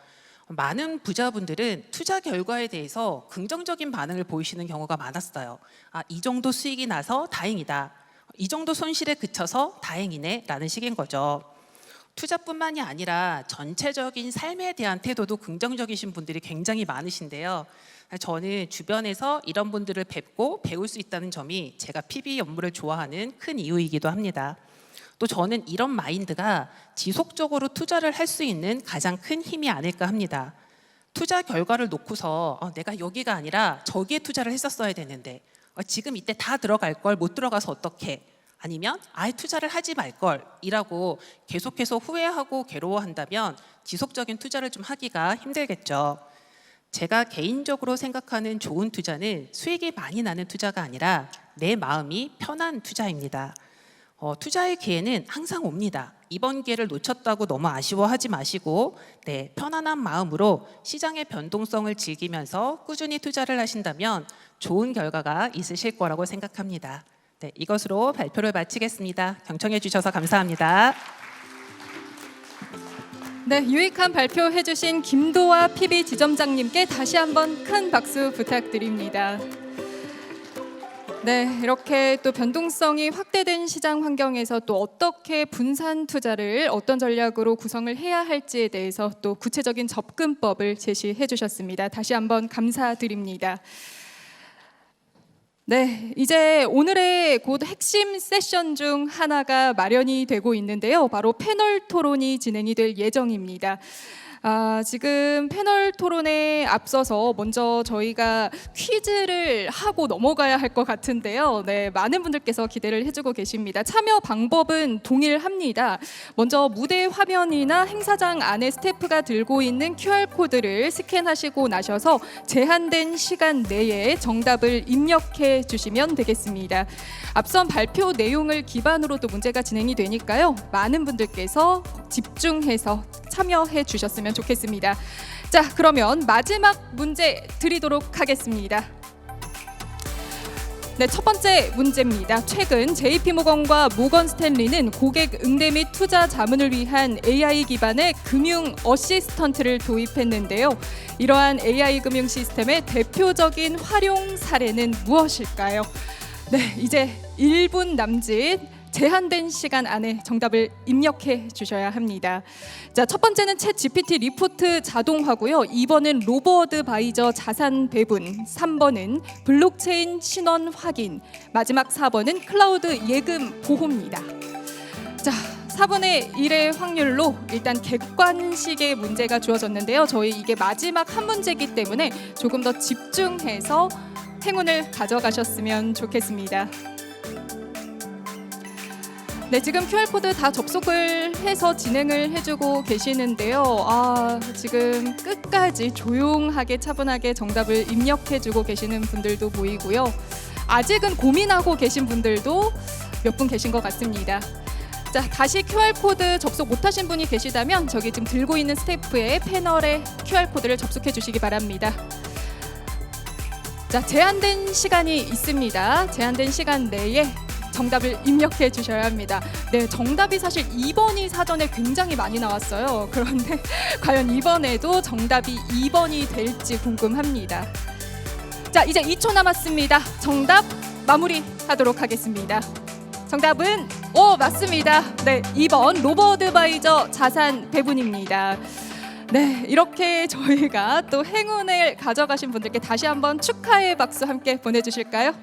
많은 부자분들은 투자 결과에 대해서 긍정적인 반응을 보이시는 경우가 많았어요. 이 정도 수익이 나서 다행이다. 이 정도 손실에 그쳐서 다행이네 라는 식인 거죠. 투자뿐만이 아니라 전체적인 삶에 대한 태도도 긍정적이신 분들이 굉장히 많으신데요. 저는 주변에서 이런 분들을 뵙고 배울 수 있다는 점이 제가 PB 업무를 좋아하는 큰 이유이기도 합니다. 또 저는 이런 마인드가 지속적으로 투자를 할 수 있는 가장 큰 힘이 아닐까 합니다. 투자 결과를 놓고서 내가 여기가 아니라 저기에 투자를 했었어야 되는데 지금 이때 다 들어갈 걸 못 들어가서 어떡해, 아니면 아예 투자를 하지 말 걸 이라고 계속해서 후회하고 괴로워한다면 지속적인 투자를 좀 하기가 힘들겠죠. 제가 개인적으로 생각하는 좋은 투자는 수익이 많이 나는 투자가 아니라 내 마음이 편한 투자입니다. 투자의 기회는 항상 옵니다. 이번 기회를 놓쳤다고 너무 아쉬워하지 마시고 편안한 마음으로 시장의 변동성을 즐기면서 꾸준히 투자를 하신다면 좋은 결과가 있으실 거라고 생각합니다. 이것으로 발표를 마치겠습니다. 경청해 주셔서 감사합니다. 네, 유익한 발표해주신 김도화 PB 지점장님께 다시 한번 큰 박수 부탁드립니다. 네, 이렇게 또 변동성이 확대된 시장 환경에서 또 어떻게 분산 투자를 어떤 전략으로 구성을 해야 할지에 대해서 또 구체적인 접근법을 제시해 주셨습니다. 다시 한번 감사드립니다. 네, 이제 오늘의 곧 핵심 세션 중 하나가 마련이 되고 있는데요. 바로 패널 토론이 진행이 될 예정입니다. 지금 패널 토론에 앞서서 먼저 저희가 퀴즈를 하고 넘어가야 할 것 같은데요. 네, 많은 분들께서 기대를 해주고 계십니다. 참여 방법은 동일합니다. 먼저 무대 화면이나 행사장 안에 스태프가 들고 있는 QR코드를 스캔하시고 나셔서 제한된 시간 내에 정답을 입력해 주시면 되겠습니다. 앞선 발표 내용을 기반으로 또 문제가 진행이 되니까요. 많은 분들께서 집중해서 참여해 주셨으면 좋겠습니다. 자, 그러면 마지막 문제 드리도록 하겠습니다. 네, 첫 번째 문제입니다. 최근 JP모건과 모건 스탠리는 고객 응대 및 투자 자문을 위한 AI 기반의 금융 어시스턴트를 도입했는데요. 이러한 AI 금융 시스템의 대표적인 활용 사례는 무엇일까요? 네, 이제 1분 남짓 제한된 시간 안에 정답을 입력해 주셔야 합니다. 자, 첫 번째는 챗 GPT 리포트 자동화고요. 2번은 로보어드바이저 자산 배분, 3번은 블록체인 신원 확인, 마지막 4번은 클라우드 예금 보호입니다. 자, 4분의 1의 확률로 일단 객관식의 문제가 주어졌는데요. 저희 이게 마지막 한 문제이기 때문에 조금 더 집중해서 행운을 가져가셨으면 좋겠습니다. 네, 지금 QR코드 다 접속을 해서 진행을 해주고 계시는데요. 지금 끝까지 조용하게 차분하게 정답을 입력해주고 계시는 분들도 보이고요. 아직은 고민하고 계신 분들도 몇 분 계신 것 같습니다. 자, 다시 QR코드 접속 못하신 분이 계시다면 저기 지금 들고 있는 스태프의 패널에 QR코드를 접속해 주시기 바랍니다. 자, 제한된 시간이 있습니다. 제한된 시간 내에 정답을 입력해 주셔야 합니다. 네, 정답이 사실 2번이 사전에 굉장히 많이 나왔어요. 그런데 과연 이번에도 정답이 2번이 될지 궁금합니다. 자, 이제 2초 남았습니다. 정답 마무리하도록 하겠습니다. 정답은 맞습니다. 네, 2번 로보어드바이저 자산 배분입니다. 네, 이렇게 저희가 또 행운을 가져가신 분들께 다시 한번 축하의 박수 함께 보내주실까요?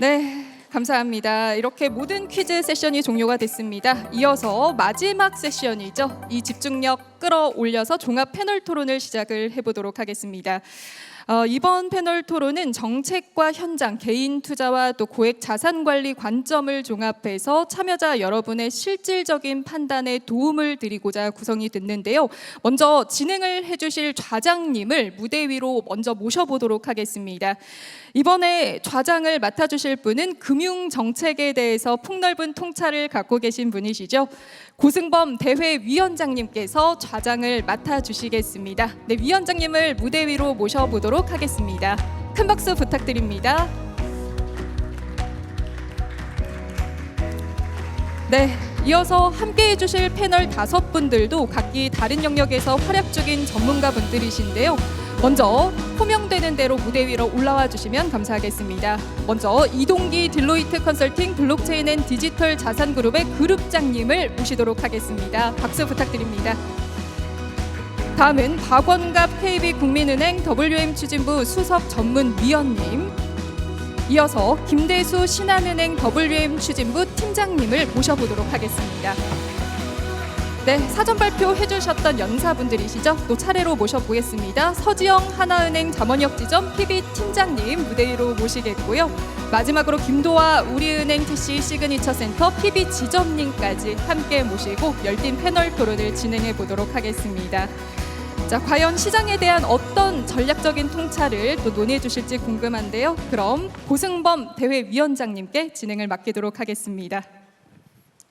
네, 감사합니다. 이렇게 모든 퀴즈 세션이 종료가 됐습니다. 이어서 마지막 세션이죠. 이 집중력 끌어올려서 종합 패널 토론을 시작을 해보도록 하겠습니다. 이번 패널 토론은 정책과 현장, 개인 투자와 또 고액 자산 관리 관점을 종합해서 참여자 여러분의 실질적인 판단에 도움을 드리고자 구성이 됐는데요. 먼저 진행을 해주실 좌장님을 무대 위로 먼저 모셔보도록 하겠습니다. 이번에 좌장을 맡아주실 분은 금융 정책에 대해서 폭넓은 통찰을 갖고 계신 분이시죠. 고승범 대회위원장님께서 좌장을 맡아주시겠습니다. 네, 위원장님을 무대 위로 모셔보도록 하겠습니다. 큰 박수 부탁드립니다. 네, 이어서 함께해 주실 패널 5분들도 각기 다른 영역에서 활약 중인 전문가 분들이신데요. 먼저 호명되는 대로 무대 위로 올라와 주시면 감사하겠습니다. 먼저 이동기 딜로이트 컨설팅 블록체인 앤 디지털 자산그룹의 그룹장님을 모시도록 하겠습니다. 박수 부탁드립니다. 다음은 박원갑 KB국민은행 WM 추진부 수석 전문위원님, 이어서 김대수 신한은행 WM 추진부 팀장님을 모셔보도록 하겠습니다. 네, 사전 발표 해주셨던 연사분들이시죠? 또 차례로 모셔보겠습니다. 서지영 하나은행 잠원역 지점 PB 팀장님 무대 위로 모시겠고요. 마지막으로 김도화 우리은행 TC 시그니처 센터 PB 지점님까지 함께 모시고 열띤 패널 토론을 진행해 보도록 하겠습니다. 자, 과연 시장에 대한 어떤 전략적인 통찰을 또 논의해 주실지 궁금한데요. 그럼 고승범 대회위원장님께 진행을 맡기도록 하겠습니다.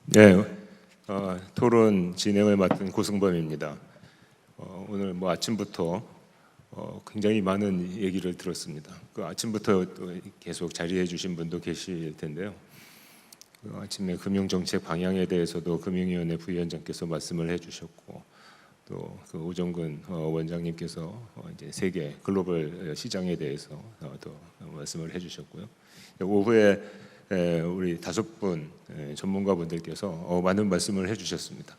네, 토론 진행을 맡은 고승범입니다. 오늘 뭐 아침부터 굉장히 많은 얘기를 들었습니다. 그 아침부터 또 계속 자리해 주신 분도 계실 텐데요. 그 아침에 금융정책 방향에 대해서도 금융위원회 부위원장께서 말씀을 해주셨고, 또 그 오정근 원장님께서 이제 세계 글로벌 시장에 대해서 또 말씀을 해주셨고요. 오후에 우리 5분 전문가분들께서 많은 말씀을 해주셨습니다.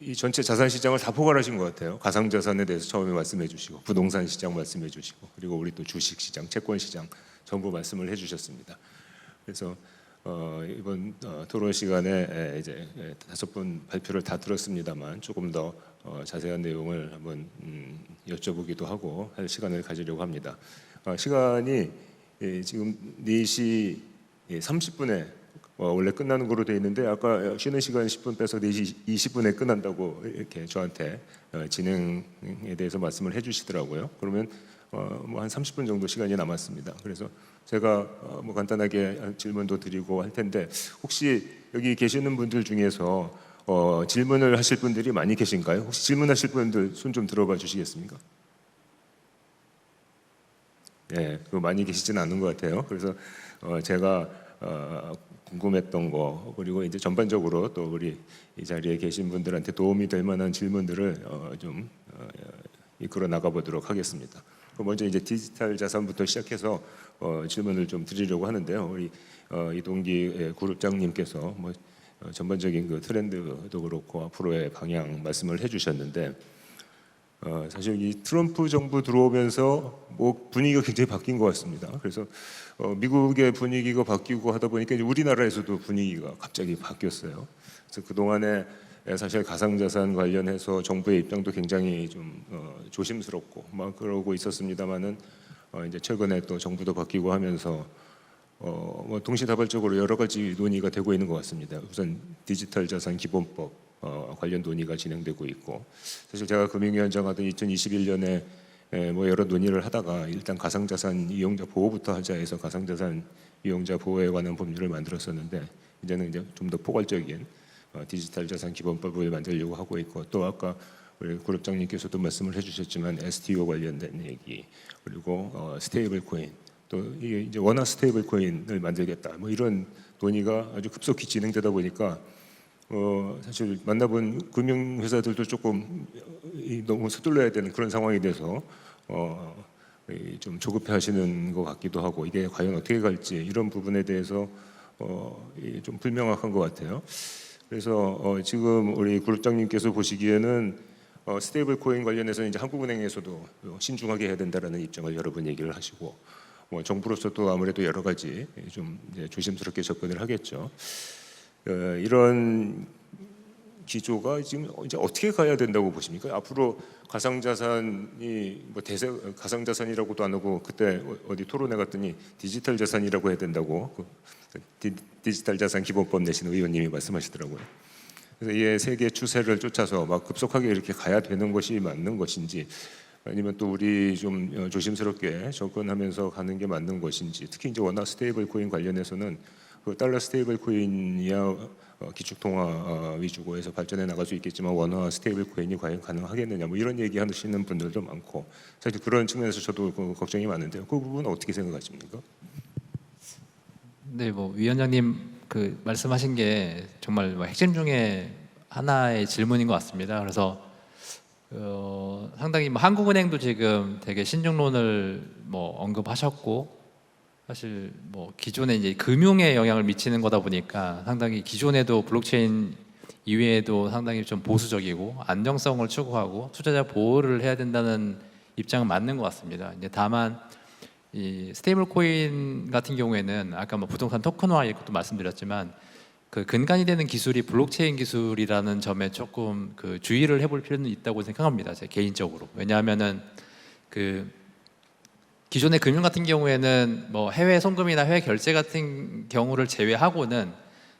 이 전체 자산 시장을 다 포괄하신 것 같아요. 가상자산에 대해서 처음에 말씀해 주시고, 부동산 시장 말씀해 주시고, 그리고 우리 또 주식 시장, 채권 시장 전부 말씀을 해주셨습니다. 그래서 이번 토론 시간에 이제 5분 발표를 다 들었습니다만 조금 더 자세한 내용을 한번 여쭤보기도 하고 할 시간을 가지려고 합니다. 시간이 지금 4시 30분에 원래 끝나는 거로 돼 있는데, 아까 쉬는 시간 10분 빼서 4시 20분에 끝난다고 이렇게 저한테 진행에 대해서 말씀을 해주시더라고요. 그러면 뭐 한 30분 정도 시간이 남았습니다. 그래서 제가 뭐 간단하게 질문도 드리고 할 텐데, 혹시 여기 계시는 분들 중에서 질문을 하실 분들이 많이 계신가요? 혹시 질문하실 분들 손 좀 들어봐 주시겠습니까? 네, 그 많이 계시지는 않은 것 같아요. 그래서 제가 궁금했던 거, 그리고 이제 전반적으로 또 우리 이 자리에 계신 분들한테 도움이 될 만한 질문들을 좀 이끌어 나가 보도록 하겠습니다. 먼저 이제 디지털 자산부터 시작해서 질문을 좀 드리려고 하는데요. 우리 이동기 그룹장님께서 뭐 전반적인 그 트렌드도 그렇고 앞으로의 방향 말씀을 해주셨는데, 사실 이 트럼프 정부 들어오면서 뭐 분위기가 굉장히 바뀐 것 같습니다. 그래서 미국의 분위기가 바뀌고 하다 보니까 이제 우리나라에서도 분위기가 갑자기 바뀌었어요. 그래서 그 동안에 사실 가상자산 관련해서 정부의 입장도 굉장히 좀 조심스럽고 막 그러고 있었습니다만은 이제 최근에 또 정부도 바뀌고 하면서 뭐 동시다발적으로 여러 가지 논의가 되고 있는 것 같습니다. 우선 디지털 자산 기본법 관련 논의가 진행되고 있고, 사실 제가 금융위원장 하던 2021년에 뭐 여러 논의를 하다가 일단 가상자산 이용자 보호부터 하자 해서 가상자산 이용자 보호에 관한 법률을 만들었었는데, 이제는 이제 좀 더 포괄적인 디지털 자산 기본법을 만들려고 하고 있고, 또 아까 우리 그룹장님께서도 말씀을 해주셨지만 STO 관련된 얘기, 그리고 스테이블 코인, 또 이게 이제 원화 스테이블 코인을 만들겠다, 뭐 이런 논의가 아주 급속히 진행되다 보니까 사실 만나본 금융회사들도 조금 너무 서둘러야 되는 그런 상황이 돼서 좀 조급해하시는 것 같기도 하고, 이게 과연 어떻게 갈지 이런 부분에 대해서 좀 불명확한 것 같아요. 그래서 지금 우리 그룹장님께서 보시기에는 스테이블 코인 관련해서 이제 한국은행에서도 신중하게 해야 된다라는 입장을 여러 번 얘기를 하시고, 뭐 정부로서도 아무래도 여러 가지 좀 이제 조심스럽게 접근을 하겠죠. 이런 기조가 지금 이제 어떻게 가야 된다고 보십니까? 앞으로 가상자산이 뭐 가상자산이라고도 안 하고, 그때 어디 토론회 갔더니 디지털 자산이라고 해야 된다고 디지털 자산 기본법 내신 의원님이 말씀하시더라고요. 그래서 이 세계 추세를 쫓아서 막 급속하게 이렇게 가야 되는 것이 맞는 것인지, 아니면 또 우리 좀 조심스럽게 접근하면서 가는 게 맞는 것인지, 특히 이제 원화 스테이블 코인 관련해서는 그 달러 스테이블 코인이야 기축통화 위주고 해서 발전해 나갈 수 있겠지만 원화 스테이블 코인이 과연 가능하겠느냐, 뭐 이런 얘기 하시는 분들도 많고, 사실 그런 측면에서 저도 걱정이 많은데요. 그 부분은 어떻게 생각하십니까? 네, 뭐 위원장님 그 말씀하신 게 정말 뭐 핵심 중에 하나의 질문인 것 같습니다. 그래서 상당히 뭐 한국은행도 지금 되게 신중론을 뭐 언급하셨고, 사실 뭐 기존에 이제 금융에 영향을 미치는 거다 보니까 상당히 기존에도 블록체인 이외에도 상당히 좀 보수적이고 안정성을 추구하고 투자자 보호를 해야 된다는 입장은 맞는 것 같습니다. 이제 다만 이 스테이블 코인 같은 경우에는 아까 뭐 부동산 토큰화 이것도 말씀드렸지만 그 근간이 되는 기술이 블록체인 기술이라는 점에 조금 그 주의를 해볼 필요는 있다고 생각합니다. 제 개인적으로. 왜냐하면은 그 기존의 금융 같은 경우에는 뭐 해외 송금이나 해외 결제 같은 경우를 제외하고는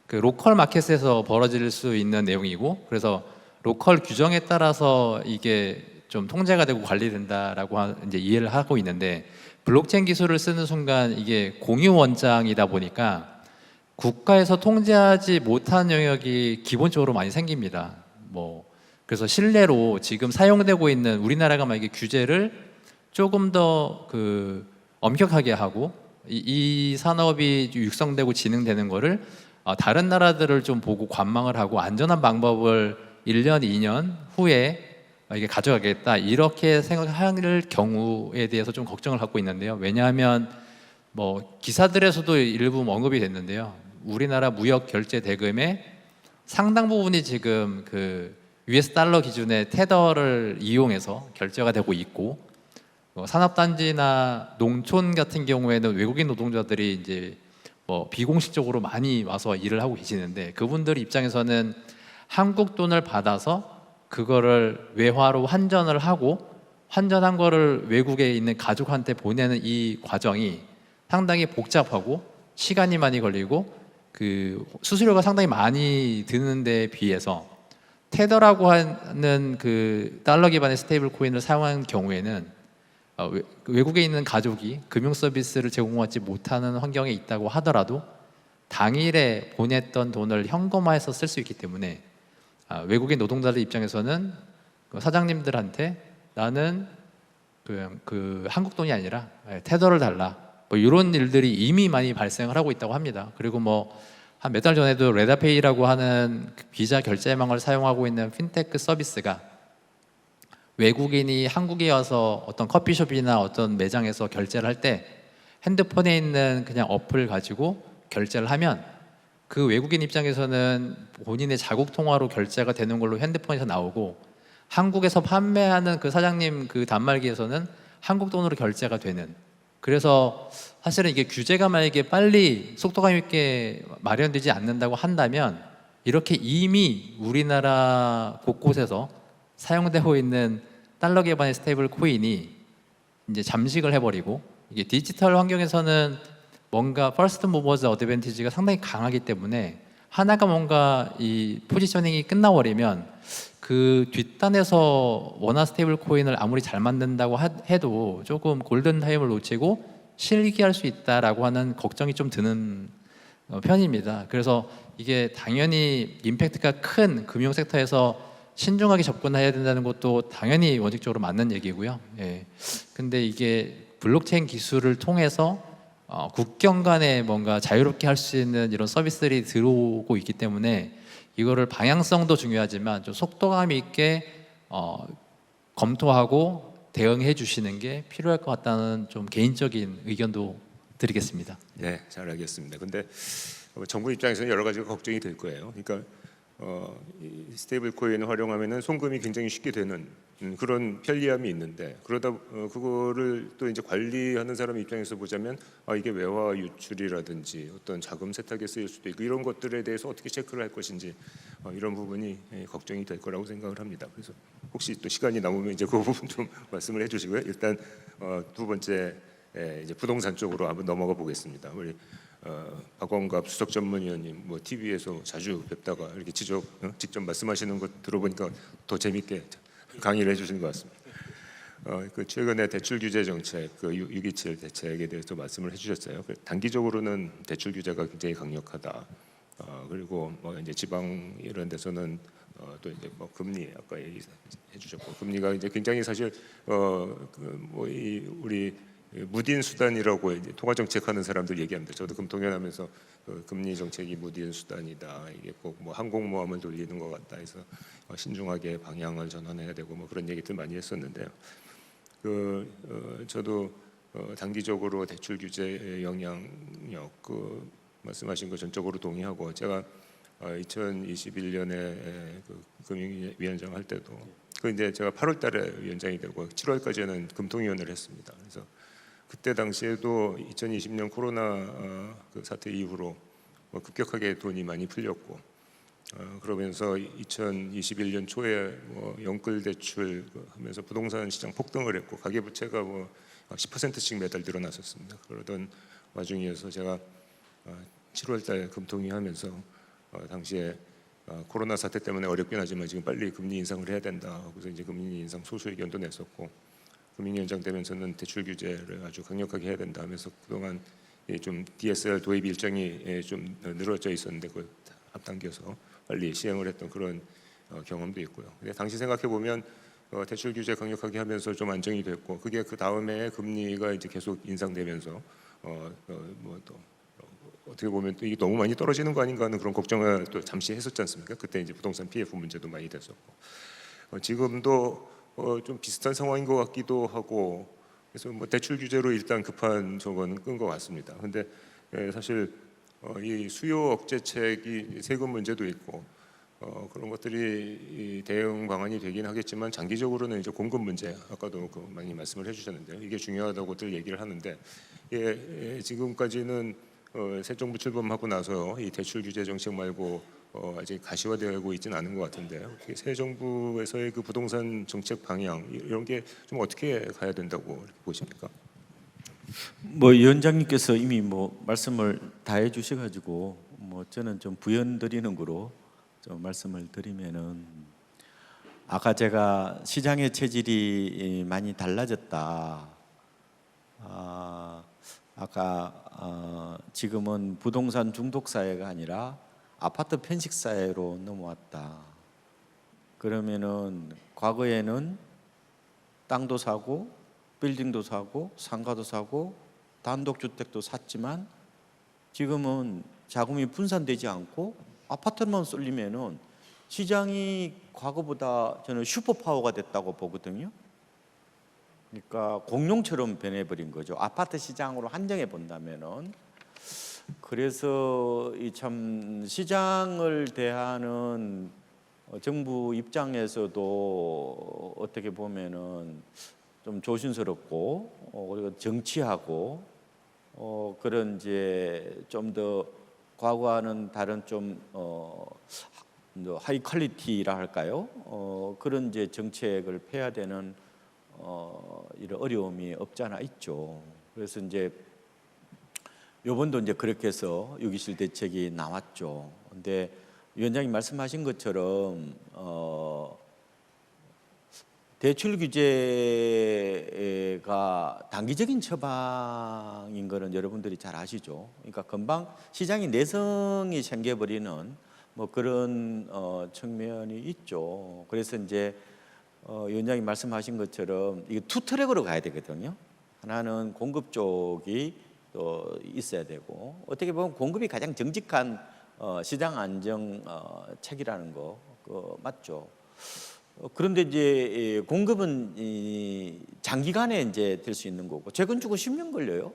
그 로컬 마켓에서 벌어질 수 있는 내용이고, 그래서 로컬 규정에 따라서 이게 좀 통제가 되고 관리된다라고 이제 이해를 하고 있는데, 블록체인 기술을 쓰는 순간 이게 공유 원장이다 보니까 국가에서 통제하지 못한 영역이 기본적으로 많이 생깁니다. 뭐 그래서 실내로 지금 사용되고 있는 우리나라가 만약에 규제를 조금 더 그 엄격하게 하고 이 산업이 육성되고 진행되는 거를 다른 나라들을 좀 보고 관망을 하고 안전한 방법을 1년, 2년 후에 이게 가져가겠다 이렇게 생각할 경우에 대해서 좀 걱정을 갖고 있는데요. 왜냐하면 뭐 기사들에서도 일부 언급이 됐는데요. 우리나라 무역 결제 대금의 상당 부분이 지금 그 US 달러 기준의 테더를 이용해서 결제가 되고 있고, 산업단지나 농촌 같은 경우에는 외국인 노동자들이 이제 뭐 비공식적으로 많이 와서 일을 하고 계시는데, 그분들 입장에서는 한국 돈을 받아서 그거를 외화로 환전을 하고 환전한 거를 외국에 있는 가족한테 보내는 이 과정이 상당히 복잡하고 시간이 많이 걸리고 그 수수료가 상당히 많이 드는 데 비해서 테더라고 하는 그 달러 기반의 스테이블 코인을 사용하는 경우에는 외국에 있는 가족이 금융 서비스를 제공하지 못하는 환경에 있다고 하더라도 당일에 보냈던 돈을 현금화해서 쓸 수 있기 때문에 외국인 노동자들 입장에서는 그 사장님들한테 나는 그 한국 돈이 아니라 테더를 달라, 뭐 이런 일들이 이미 많이 발생을 하고 있다고 합니다. 그리고 뭐 한 몇 달 전에도 레다페이라고 하는 비자 결제망을 사용하고 있는 핀테크 서비스가 외국인이 한국에 와서 어떤 커피숍이나 어떤 매장에서 결제를 할 때 핸드폰에 있는 그냥 어플 가지고 결제를 하면 그 외국인 입장에서는 본인의 자국 통화로 결제가 되는 걸로 핸드폰에서 나오고, 한국에서 판매하는 그 사장님 그 단말기에서는 한국 돈으로 결제가 되는, 그래서 사실은 이게 규제가 만약에 빨리 속도감 있게 마련되지 않는다고 한다면 이렇게 이미 우리나라 곳곳에서 사용되고 있는 달러 기반의 스테이블 코인이 이제 잠식을 해버리고, 이게 디지털 환경에서는 뭔가 퍼스트 무버즈 어드밴티지가 상당히 강하기 때문에 하나가 뭔가 이 포지셔닝이 끝나버리면 그 뒷단에서 원화 스테이블 코인을 아무리 잘 만든다고 해도 조금 골든 타임을 놓치고 실기할 수 있다라고 하는 걱정이 좀 드는 편입니다. 그래서 이게 당연히 임팩트가 큰 금융 섹터에서 신중하게 접근해야 된다는 것도 당연히 원칙적으로 맞는 얘기고요. 예. 근데 이게 블록체인 기술을 통해서 국경 간에 뭔가 자유롭게 할 수 있는 이런 서비스들이 들어오고 있기 때문에 이거를 방향성도 중요하지만 좀 속도감 있게 검토하고 대응해 주시는 게 필요할 것 같다는 좀 개인적인 의견도 드리겠습니다. 네, 잘 알겠습니다. 근데 정부 입장에서는 여러 가지가 걱정이 될 거예요. 그러니까 이 스테이블 코인을 활용하면은 송금이 굉장히 쉽게 되는 그런 편리함이 있는데, 그러다 그거를 또 이제 관리하는 사람 입장에서 보자면 이게 외화 유출이라든지 어떤 자금 세탁에 쓰일 수도 있고 이런 것들에 대해서 어떻게 체크를 할 것인지 이런 부분이 걱정이 될 거라고 생각을 합니다. 그래서 혹시 또 시간이 남으면 이제 그 부분 좀 말씀을 해주시고요. 일단 두 번째 이제 부동산 쪽으로 한번 넘어가 보겠습니다. 우리 박원갑 수석 전문위원님 뭐 TV에서 자주 뵙다가 이렇게 직접 말씀하시는 것 들어보니까 더 재밌게 강의를 해주신 것 같습니다. 그 최근에 대출 규제 정책, 그 627 대책에 대해서 말씀을 해주셨어요. 단기적으로는 대출 규제가 굉장히 강력하다. 그리고 뭐 이제 지방 이런 데서는 또 이제 뭐 금리 아까 얘기해주셨고, 금리가 이제 굉장히 사실 우리 무딘 수단이라고 이제 통화 정책하는 사람들 얘기합니다. 저도 금통연하면서 금리 정책이 무딘 수단이다. 이게 꼭 뭐 항공모함을 돌리는 것 같다 해서 신중하게 방향을 전환해야 되고 뭐 그런 얘기들 많이 했었는데요. 저도 단기적으로 대출 규제의 영향력 말씀하신 거 전적으로 동의하고, 제가 2021년에 그 금융위원장 할 때도 이제 제가 8월달에 위원장이 되고 7월까지는 금통위원을 했습니다. 그래서 그때 당시에도 2020년 코로나 그 사태 이후로 급격하게 돈이 많이 풀렸고 그러면서 2021년 초에 연끌 대출 하면서 부동산 시장 폭등을 했고 가계부채가 10%씩 매달 늘어났었습니다. 그러던 와중이어서 제가 7월달 금통위하면서 당시에 코로나 사태 때문에 어렵긴 하지만 지금 빨리 금리 인상을 해야 된다 하고서 이제 금리 인상 소수 의견도 냈었고 금융위원장 되면서는 대출 규제를 아주 강력하게 해야 된다 하면서 그동안 좀 DSR 도입 일정이 좀 늘어져 있었는데 그걸 앞당겨서 빨리 시행을 했던 그런 경험도 있고요. 근데 당시 생각해 보면 대출 규제 강력하게 하면서 좀 안정이 됐고 그게 그 다음에 금리가 이제 계속 인상되면서 또 어떻게 보면 또 이게 너무 많이 떨어지는 거 아닌가 하는 그런 걱정을 또 잠시 했었지 않습니까? 그때 이제 부동산 PF 문제도 많이 됐었고 지금도 좀 비슷한 상황인 것 같기도 하고 그래서 대출 규제로 일단 급한 저거는 끈 것 같습니다. 근데 사실 이 수요 억제책이 세금 문제도 있고 그런 것들이 이 대응 방안이 되긴 하겠지만 장기적으로는 이제 공급 문제 아까도 많이 말씀을 해주셨는데요. 이게 중요하다고들 얘기를 하는데 지금까지는 새 정부 출범하고 나서 이 대출 규제 정책 말고 아직 가시화되고 있지는 않은 것 같은데요. 새 정부에서의 그 부동산 정책 방향 이런 게 좀 어떻게 가야 된다고 이렇게 보십니까? 위원장님께서 이미 말씀을 다 해주셔가지고 저는 좀 부연 드리는 거로 좀 말씀을 드리면은 아까 제가 시장의 체질이 많이 달라졌다. 아까 지금은 부동산 중독 사회가 아니라 아파트 편식 사회로 넘어왔다. 그러면은 과거에는 땅도 사고 빌딩도 사고 상가도 사고 단독주택도 샀지만 지금은 자금이 분산되지 않고 아파트만 쏠리면은 시장이 과거보다 저는 슈퍼파워가 됐다고 보거든요. 그러니까 공룡처럼 변해버린 거죠. 아파트 시장으로 한정해 본다면은. 그래서 이 참 시장을 대하는 정부 입장에서도 어떻게 보면은 좀 조심스럽고 그리고 정치하고 그런 이제 좀 더 과거와는 다른 좀 하이 퀄리티라 할까요? 그런 이제 정책을 펴야 되는 이런 어려움이 없지 않아 있죠. 그래서 이제 요번도 이제 그렇게 해서 6.27 대책이 나왔죠. 근데 위원장님 말씀하신 것처럼 대출 규제가 단기적인 처방인 거는 여러분들이 잘 아시죠. 그러니까 금방 시장이 내성이 생겨버리는 그런 측면이 있죠. 그래서 이제 위원장님 말씀하신 것처럼 이게 투 트랙으로 가야 되거든요. 하나는 공급 쪽이 또 있어야 되고 어떻게 보면 공급이 가장 정직한 시장 안정 책이라는 거 맞죠. 그런데 이제 공급은 장기간에 이제 될 수 있는 거고 재건축은 10년 걸려요.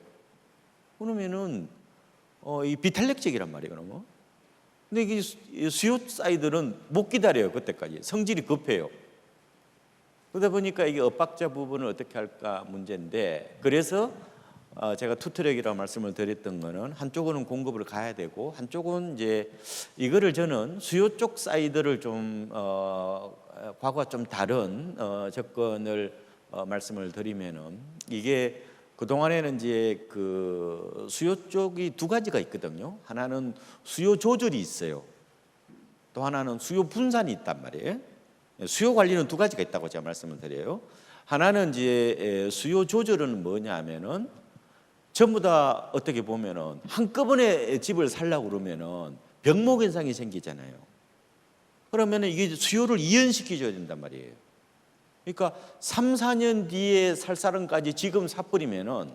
그러면은 이 비탄력적이란 말이에요. 그러면. 근데 이게 수요 사이드는 못 기다려요. 그때까지 성질이 급해요. 그러다 보니까 이게 엇박자 부분을 어떻게 할까 문제인데 그래서 제가 투트랙이라고 말씀을 드렸던 거는 한쪽은 공급을 가야 되고 한쪽은 이제 이거를 저는 수요 쪽 사이드를 좀 과거와 좀 다른 접근을 말씀을 드리면은 이게 그 동안에는 이제 그 수요 쪽이 두 가지가 있거든요. 하나는 수요 조절이 있어요. 또 하나는 수요 분산이 있단 말이에요. 수요 관리는 두 가지가 있다고 제가 말씀을 드려요. 하나는 이제 수요 조절은 뭐냐면은 전부 다 어떻게 보면은 한꺼번에 집을 살려고 그러면은 병목 현상이 생기잖아요. 그러면은 이게 수요를 이연시켜줘야 된단 말이에요. 그러니까 3, 4년 뒤에 살 사람까지 지금 사버리면은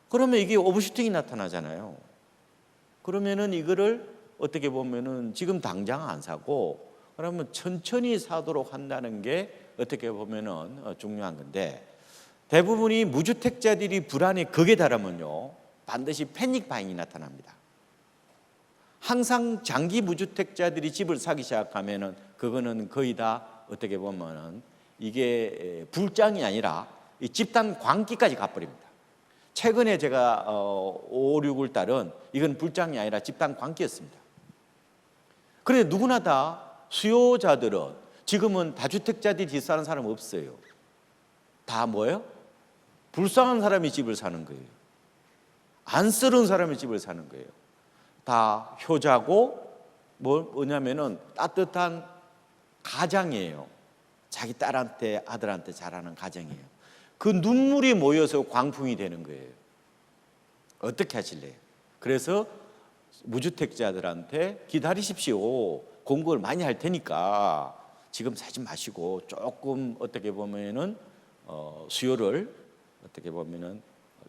그러면 이게 오버슈팅이 나타나잖아요. 그러면은 이거를 어떻게 보면은 지금 당장 안 사고 그러면 천천히 사도록 한다는 게 어떻게 보면은 중요한 건데 대부분이 무주택자들이 불안에 극에 달하면요 반드시 패닉 바잉이 나타납니다. 항상 장기 무주택자들이 집을 사기 시작하면은 그거는 거의 다 어떻게 보면은 이게 불장이 아니라 이 집단 광기까지 가버립니다. 최근에 제가 5, 6월 달은 이건 불장이 아니라 집단 관계였습니다. 그런데 누구나 다 수요자들은 지금은 다주택자들이 집 사는 사람 없어요. 다 뭐예요? 불쌍한 사람이 집을 사는 거예요. 안쓰러운 사람이 집을 사는 거예요. 다 효자고 뭐냐면은 따뜻한 가장이에요. 자기 딸한테 아들한테 잘하는 가정이에요. 그 눈물이 모여서 광풍이 되는 거예요. 어떻게 하실래요? 그래서 무주택자들한테 기다리십시오. 공급을 많이 할 테니까 지금 사지 마시고 조금 어떻게 보면은 수요를 어떻게 보면은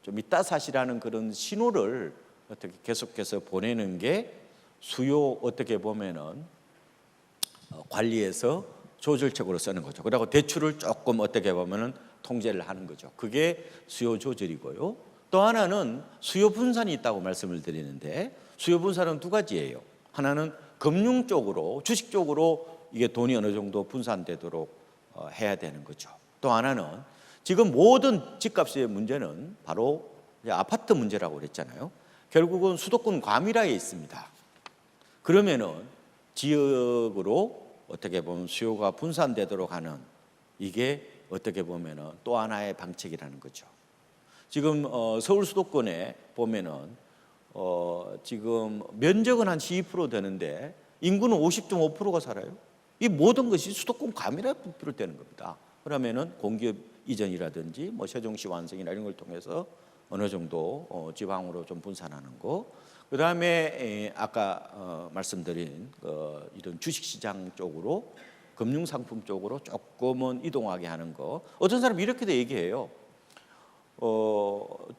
좀 이따 사시라는 그런 신호를 어떻게 계속해서 보내는 게 수요 어떻게 보면은 관리해서 조절책으로 쓰는 거죠. 그리고 대출을 조금 어떻게 보면은 통제를 하는 거죠. 그게 수요 조절이고요. 또 하나는 수요 분산이 있다고 말씀을 드리는데 수요 분산은 두 가지예요. 하나는 금융 쪽으로 주식 쪽으로 이게 돈이 어느 정도 분산되도록 해야 되는 거죠. 또 하나는 지금 모든 집값의 문제는 바로 아파트 문제라고 그랬잖아요. 결국은 수도권 과밀화에 있습니다. 그러면은 지역으로 어떻게 보면 수요가 분산되도록 하는 이게 어떻게 보면은 또 하나의 방책이라는 거죠. 지금 서울 수도권에 보면은 지금 면적은 한 12% 되는데 인구는 50.5%가 살아요. 이 모든 것이 수도권 과밀화에 비롯되는 겁니다. 그러면은 공기업 이전이라든지 뭐 세종시 완성이나 이런 걸 통해서 어느 정도 지방으로 좀 분산하는 거. 그다음에 아까 말씀드린 이런 주식시장 쪽으로 금융상품 쪽으로 조금은 이동하게 하는 거. 어떤 사람이 이렇게도 얘기해요.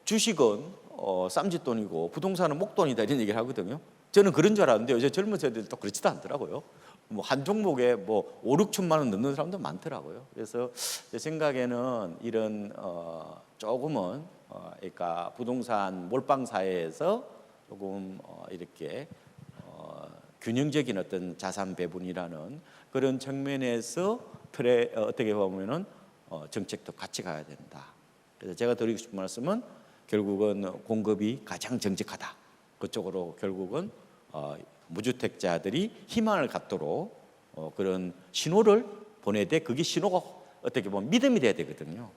주식은 쌈짓돈이고 부동산은 목돈이다 이런 얘기를 하거든요. 저는 그런 줄 알았는데 요새 젊은 세대들도 그렇지도 않더라고요. 뭐 한 종목에 뭐 5, 6천만 원 넘는 사람도 많더라고요. 그래서 제 생각에는 이런 조금은 그러니까 부동산 몰빵 사회에서 조금 이렇게 균형적인 어떤 자산 배분이라는 그런 측면에서 어떻게 보면은 정책도 같이 가야 된다. 그래서 제가 드리고 싶은 말씀은 결국은 공급이 가장 정직하다. 그쪽으로 결국은 무주택자들이 희망을 갖도록 그런 신호를 보내야 돼. 그게 신호가 어떻게 보면 믿음이 돼야 되거든요.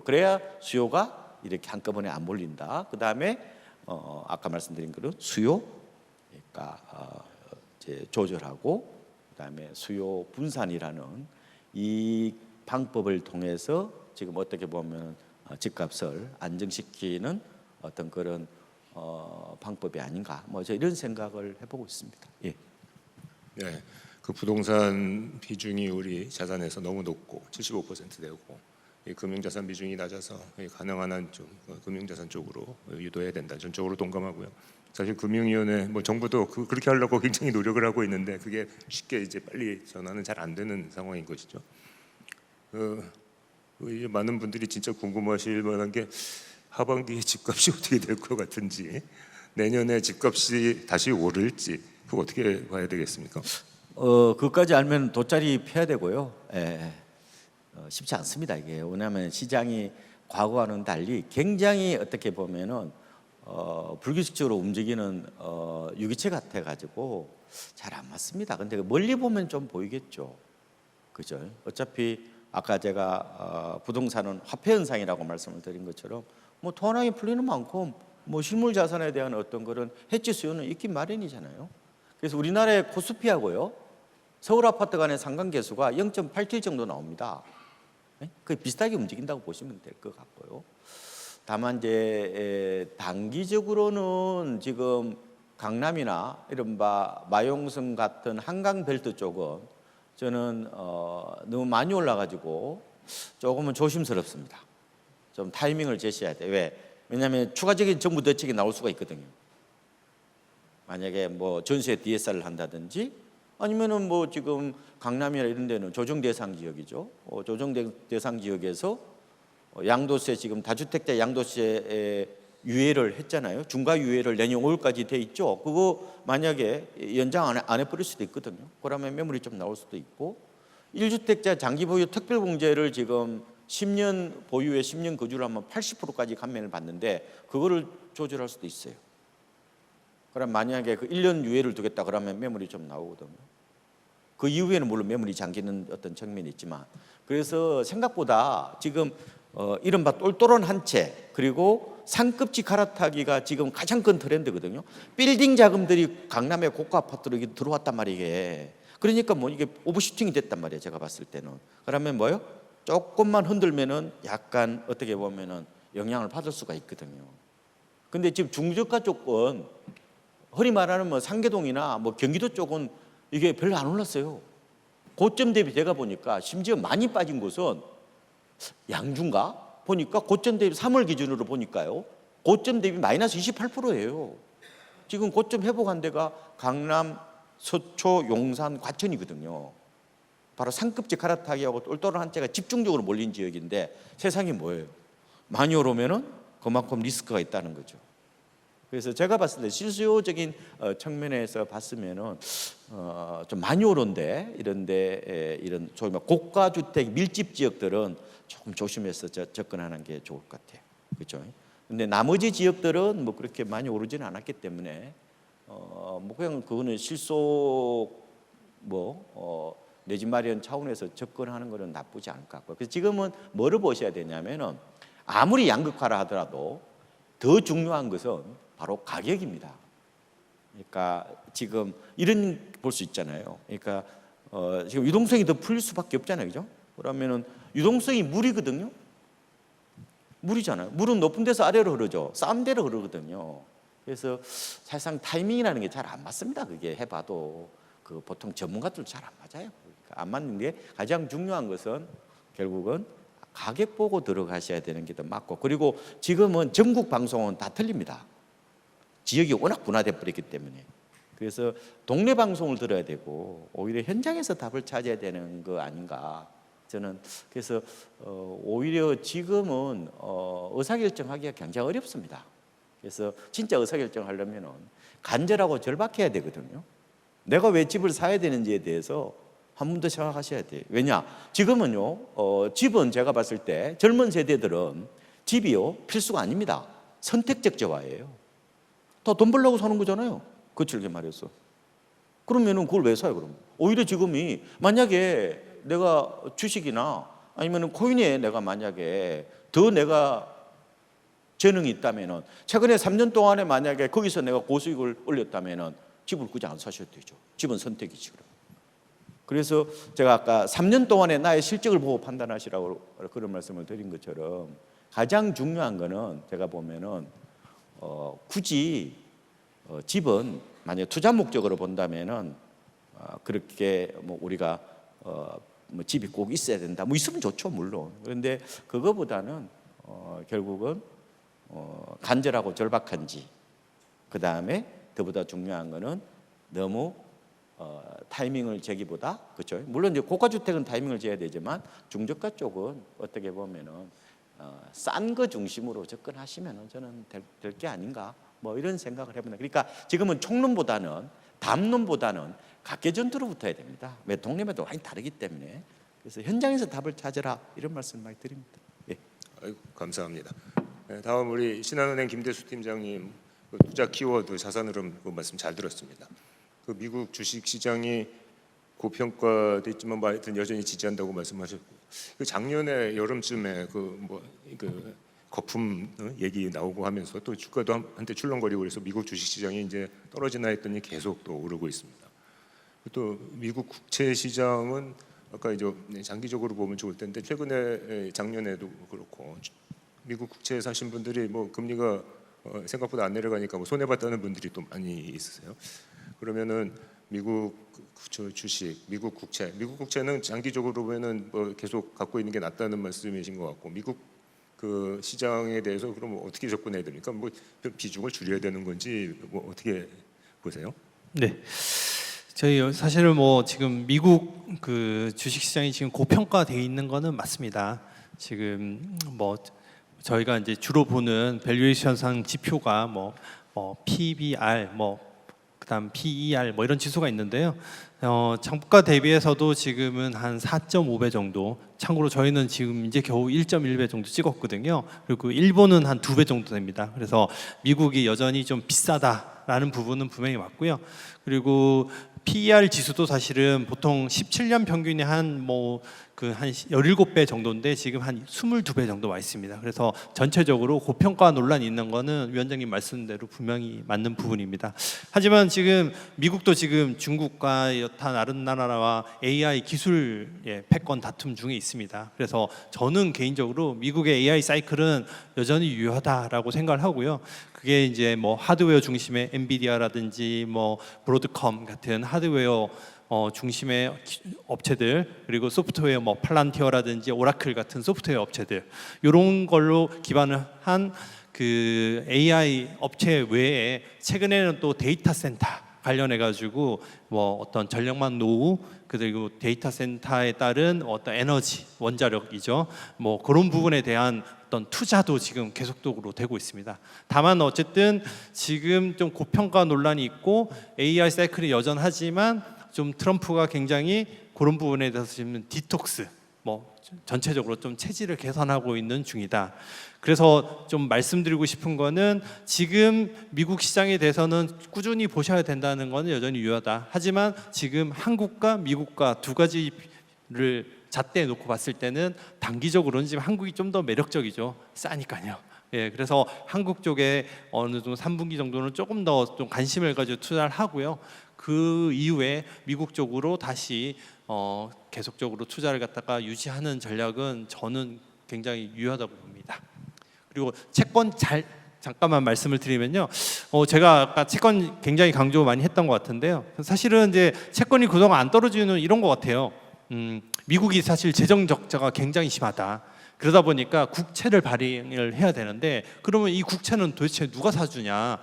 그래야 수요가 이렇게 한꺼번에 안 몰린다. 그 다음에 아까 말씀드린 그런 수요, 그러니까 조절하고 그다음에 수요 분산이라는 이 방법을 통해서 지금 어떻게 보면 집값을 안정시키는 어떤 그런 방법이 아닌가. 뭐 저 이런 생각을 해보고 있습니다. 예. 네, 그 부동산 비중이 우리 자산에서 너무 높고 75% 되고 이 금융자산 비중이 낮아서 가능한 한 좀 금융자산 쪽으로 유도해야 된다. 전적으로 동감하고요. 사실 금융위원회 뭐 정부도 그렇게 하려고 굉장히 노력을 하고 있는데 그게 쉽게 이제 빨리 전환은 잘 안 되는 상황인 것이죠. 이제 많은 분들이 진짜 궁금하실 만한 게 하반기에 집값이 어떻게 될 것 같은지, 내년에 집값이 다시 오를지 그거 어떻게 봐야 되겠습니까? 그것까지 알면 돗자리 펴야 되고요. 예. 쉽지 않습니다 이게. 왜냐하면 시장이 과거와는 달리 굉장히 어떻게 보면은 불규칙적으로 움직이는 유기체 같아 가지고 잘 안 맞습니다. 근데 멀리 보면 좀 보이겠죠. 그죠? 어차피 아까 제가 부동산은 화폐 현상이라고 말씀을 드린 것처럼 뭐 돈이 풀리는 만큼 뭐 실물 자산에 대한 어떤 그런 해지 수요는 있긴 마련이잖아요. 그래서 우리나라의 코스피하고요 서울 아파트 간의 상관 계수가 0.87 정도 나옵니다. 그 비슷하게 움직인다고 보시면 될 것 같고요. 다만 이제 단기적으로는 지금 강남이나 이른바 마용성 같은 한강 벨트 쪽은 저는 너무 많이 올라가지고 조금은 조심스럽습니다. 좀 타이밍을 제시해야 돼. 왜냐하면 추가적인 정부 대책이 나올 수가 있거든요. 만약에 뭐 전세 DSR을 한다든지 아니면은 뭐 지금 강남이나 이런 데는 조정 대상 지역이죠. 조정 대상 지역에서 양도세 지금 다주택자 양도세에 유예를 했잖아요. 중과 유예를 내년 5월까지 돼 있죠. 그거 만약에 연장 안 해버릴 수도 있거든요. 그러면 매물이 좀 나올 수도 있고 1주택자 장기 보유 특별공제를 지금 10년 보유에 10년 거주를 하면 80%까지 감면을 받는데 그거를 조절할 수도 있어요. 그럼 만약에 그 1년 유예를 두겠다 그러면 매물이 좀 나오거든요. 그 이후에는 물론 매물이 잠기는 어떤 측면이 있지만, 그래서 생각보다 지금 이른바 똘똘한 한 채 그리고 상급지 갈아타기가 지금 가장 큰 트렌드거든요. 빌딩 자금들이 강남의 고가 아파트로 들어왔단 말이에요. 이게. 그러니까 뭐 이게 오버슈팅이 됐단 말이에요. 제가 봤을 때는. 그러면 뭐요? 조금만 흔들면은 약간 어떻게 보면은 영향을 받을 수가 있거든요. 근데 지금 중저가 쪽은 흔히 말하는 뭐 상계동이나 뭐 경기도 쪽은 이게 별로 안 올랐어요. 고점 대비 제가 보니까 심지어 많이 빠진 곳은 양주인가? 보니까 고점 대비 3월 기준으로 보니까요. 고점 대비 마이너스 28%예요. 지금 고점 회복한 데가 강남, 서초, 용산, 과천이거든요. 바로 상급지 갈아타기하고 똘똘한 한 채가 집중적으로 몰린 지역인데 세상이 뭐예요? 많이 오르면은 그만큼 리스크가 있다는 거죠. 그래서 제가 봤을 때 실수요적인 측면에서 봤으면은 좀 많이 오른데 이런데 이런 소위 말 고가 주택 밀집 지역들은 조금 조심해서 접근하는 게 좋을 것 같아요. 그렇죠? 근데 나머지 지역들은 뭐 그렇게 많이 오르지는 않았기 때문에 뭐 그냥 그거는 실속 내 집 마련 차원에서 접근하는 거는 나쁘지 않을 것 같고요. 그래서 지금은 뭐를 보셔야 되냐면은 아무리 양극화라 하더라도 더 중요한 것은 바로 가격입니다. 그러니까 지금 이런 볼 수 있잖아요. 그러니까 지금 유동성이 더 풀릴 수밖에 없잖아요, 그죠? 그러면은 유동성이 물이거든요. 물이잖아요. 물은 높은 데서 아래로 흐르죠. 싼 데로 흐르거든요. 그래서 사실상 타이밍이라는 게 잘 안 맞습니다. 그게 해봐도 그 보통 전문가들 잘 안 맞아요. 그러니까 안 맞는 게 가장 중요한 것은 결국은 가격 보고 들어가셔야 되는 게 더 맞고, 그리고 지금은 전국 방송은 다 틀립니다. 지역이 워낙 분화돼 버렸기 때문에. 그래서 동네 방송을 들어야 되고 오히려 현장에서 답을 찾아야 되는 거 아닌가. 저는 그래서 오히려 지금은 의사결정하기가 굉장히 어렵습니다. 그래서 진짜 의사결정하려면은 간절하고 절박해야 되거든요. 내가 왜 집을 사야 되는지에 대해서 한 번 더 생각하셔야 돼요. 왜냐? 지금은요, 집은 제가 봤을 때 젊은 세대들은 집이요 필수가 아닙니다. 선택적 재화예요. 다 돈 벌려고 사는 거잖아요. 거칠게 말해서. 그러면은 그걸 왜 사요, 그럼? 오히려 지금이 만약에 내가 주식이나 아니면은 코인에 내가 만약에 더 내가 재능이 있다면은 최근에 3년 동안에 만약에 거기서 내가 고수익을 올렸다면은 집을 굳이 안 사셔도 되죠. 집은 선택이지, 그럼. 그래서 제가 아까 3년 동안에 나의 실적을 보고 판단하시라고 그런 말씀을 드린 것처럼 가장 중요한 거는 제가 보면은 굳이 집은 만약 투자 목적으로 본다면은 그렇게 뭐 우리가 뭐 집이 꼭 있어야 된다. 뭐 있으면 좋죠, 물론. 그런데 그거보다는 결국은 간절하고 절박한지, 그 다음에 더보다 중요한 거는 너무 타이밍을 재기보다, 그렇죠? 물론 이제 고가 주택은 타이밍을 재야 되지만 중저가 쪽은 어떻게 보면은 싼 거 중심으로 접근하시면은 저는 될 게 아닌가, 뭐 이런 생각을 해봅니다. 그러니까 지금은 총론보다는 담론보다는 각계전투로 붙어야 됩니다. 왜 동네마다 많이 다르기 때문에. 그래서 현장에서 답을 찾으라, 이런 말씀 많이 드립니다. 예. 아이고, 감사합니다. 네, 다음 우리 신한은행 김대수 팀장님, 그 투자 키워드 자산 흐름 그 말씀 잘 들었습니다. 그 미국 주식 시장이 고평가됐지만 뭐 하여튼 여전히 지지한다고 말씀하셨고, 그 작년에 여름쯤에 그 거품 얘기 나오고 하면서 또 주가도 한때 출렁거리고 그래서 미국 주식 시장이 이제 떨어지나 했더니 계속 또 오르고 있습니다. 또 미국 국채 시장은 아까 이제 장기적으로 보면 좋을 텐데 최근에 작년에도 그렇고 미국 국채 사신 분들이 뭐 금리가 생각보다 안 내려가니까 뭐 손해 봤다는 분들이 또 많이 있으세요. 그러면은 미국 주식, 미국 국채는 장기적으로 보면은 뭐 계속 갖고 있는 게 낫다는 말씀이신 것 같고, 미국 그 시장에 대해서 그럼 어떻게 접근해야 됩니까? 뭐 비중을 줄여야 되는 건지 뭐 어떻게 보세요? 네. 저희 사실은 뭐 지금 미국 그 주식 시장이 지금 고평가돼 있는 거는 맞습니다. 지금 뭐 저희가 이제 주로 보는 밸류에이션상 지표가 뭐 PBR 그다음 PER 뭐 이런 지수가 있는데요. 정가 대비해서도 지금은 한 4.5배 정도. 참고로 저희는 지금 이제 겨우 1.1배 정도 찍었거든요. 그리고 일본은 한 2배 정도 됩니다. 그래서 미국이 여전히 좀 비싸다라는 부분은 분명히 맞고요. 그리고 PER 지수도 사실은 보통 17년 평균이 한 17배 정도인데 지금 한 22배 정도 와 있습니다. 그래서 전체적으로 고평가 논란이 있는 거는 위원장님 말씀대로 분명히 맞는 부분입니다. 하지만 지금 미국도 지금 중국과 여타 다른 나라와 AI 기술 패권 다툼 중에 있습니다. 그래서 저는 개인적으로 미국의 AI 사이클은 여전히 유효하다라고 생각을 하고요. 그게 이제 뭐 하드웨어 중심의 엔비디아라든지 뭐 브로드컴 같은 하드웨어 중심의 업체들, 그리고 소프트웨어 뭐 팔란티어라든지 오라클 같은 소프트웨어 업체들, 이런 걸로 기반을 한 그 AI 업체 외에 최근에는 또 데이터 센터 관련해 가지고 뭐 어떤 전력망 노후, 그리고 데이터 센터에 따른 어떤 에너지 원자력이죠. 뭐 그런 부분에 대한 어떤 투자도 지금 계속적으로 되고 있습니다. 다만 어쨌든 지금 좀 고평가 논란이 있고 AI 사이클이 여전하지만 좀 트럼프가 굉장히 그런 부분에 대해서 지금 디톡스, 뭐 전체적으로 좀 체질을 개선하고 있는 중이다. 그래서 좀 말씀드리고 싶은 거는 지금 미국 시장에 대해서는 꾸준히 보셔야 된다는 거는 여전히 유효하다. 하지만 지금 한국과 미국과 두 가지를 잣대에 놓고 봤을 때는 단기적으로는 지금 한국이 좀 더 매력적이죠. 싸니까요. 예, 그래서 한국 쪽에 어느 정도 3분기 정도는 조금 더 좀 관심을 가지고 투자를 하고요. 그 이후에 미국 쪽으로 다시 계속적으로 투자를 갖다가 유지하는 전략은 저는 굉장히 유효하다고 봅니다. 그리고 채권 잠깐만 말씀을 드리면요. 제가 아까 채권 굉장히 강조 많이 했던 것 같은데요. 사실은 이제 채권이 그동안 안 떨어지는 이런 것 같아요. 미국이 사실 재정 적자가 굉장히 심하다. 그러다 보니까 국채를 발행을 해야 되는데 그러면 이 국채는 도대체 누가 사주냐?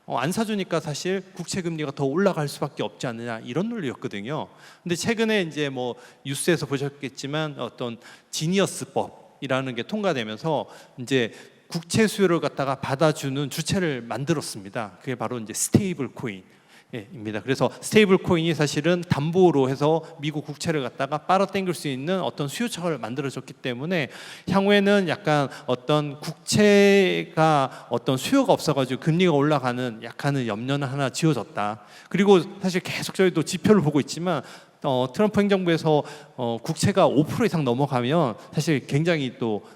안 사주니까 사실 국채 금리가 더 올라갈 수밖에 없지 않느냐 이런 논리였거든요. 근데 최근에 이제 뭐 뉴스에서 보셨겠지만 어떤 지니어스법이라는 게 통과되면서 이제 국채 수요를 갖다가 받아주는 주체를 만들었습니다. 그게 바로 이제 스테이블 코인입니다. 그래서 스테이블 코인이 사실은 담보로 해서 미국 국채를 갖다가 빨아당길 수 있는 어떤 수요처를 만들어줬기 때문에 향후에는 약간 어떤 국채가 어떤 수요가 없어가지고 금리가 올라가는 약간의 염려는 하나 지워졌다. 그리고 사실 계속 저희도 지표를 보고 있지만 트럼프 행정부에서 국채가 5% 이상 넘어가면 사실 굉장히 또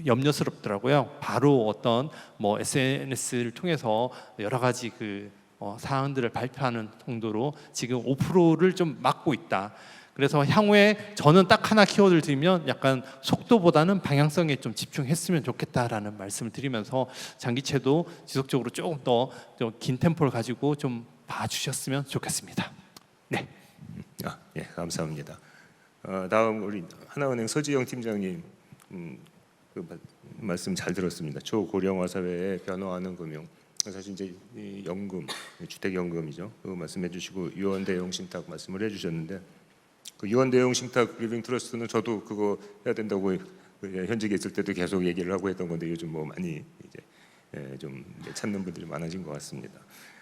염려스럽더라고요. 바로 어떤 뭐 SNS를 통해서 여러 가지 그 사항들을 발표하는 정도로 지금 5%를 좀 막고 있다. 그래서 향후에 저는 딱 하나 키워드를 드리면 약간 속도보다는 방향성에 좀 집중했으면 좋겠다라는 말씀을 드리면서 장기채도 지속적으로 조금 더 긴 템포를 가지고 좀 봐주셨으면 좋겠습니다. 네. 예, 감사합니다. 다음 우리 하나은행 서지영 팀장님 그 말씀 잘 들었습니다. 초고령화 사회에 변화하는 금융. 사실 이제 이 연금, 주택연금이죠. 그 말씀해주시고 유언 대용 신탁 말씀을 해주셨는데 그 유언 대용 신탁 리빙 트러스트는 저도 그거 해야 된다고 현직에 있을 때도 계속 얘기를 하고 했던 건데 요즘 뭐 많이 이제 좀 찾는 분들이 많아진 것 같습니다.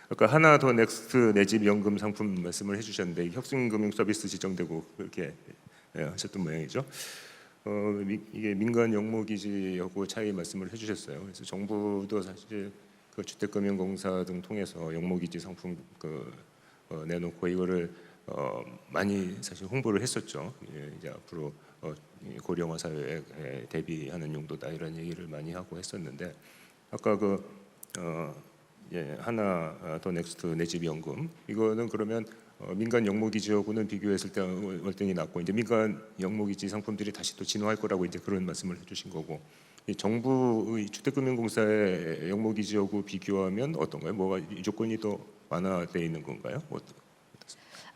아까 하나 더 넥스트 내 집 연금 상품 말씀을 해주셨는데 혁신금융 서비스 지정되고 그렇게 하셨던 모양이죠. 이게 민간 영목이지하고 차이 말씀을 해주셨어요. 그래서 정부도 사실 그 주택금융공사 등 통해서 영목이지 상품 내놓고 이거를 많이 사실 홍보를 했었죠. 이제 앞으로 고령화 사회에 대비하는 용도다 이런 얘기를 많이 하고 했었는데 아까 하나 더 넥스트 내 집 연금 이거는 그러면 민간 영목이지하고는 비교했을 때 월등히 낮고 이제 민간 영목이지 상품들이 다시 또 진화할 거라고 이제 그런 말씀을 해주신 거고 이 정부의 주택금융공사의 영목이지하고 비교하면 어떤가요? 뭐가 이 조건이 더 완화되어 있는 건가요?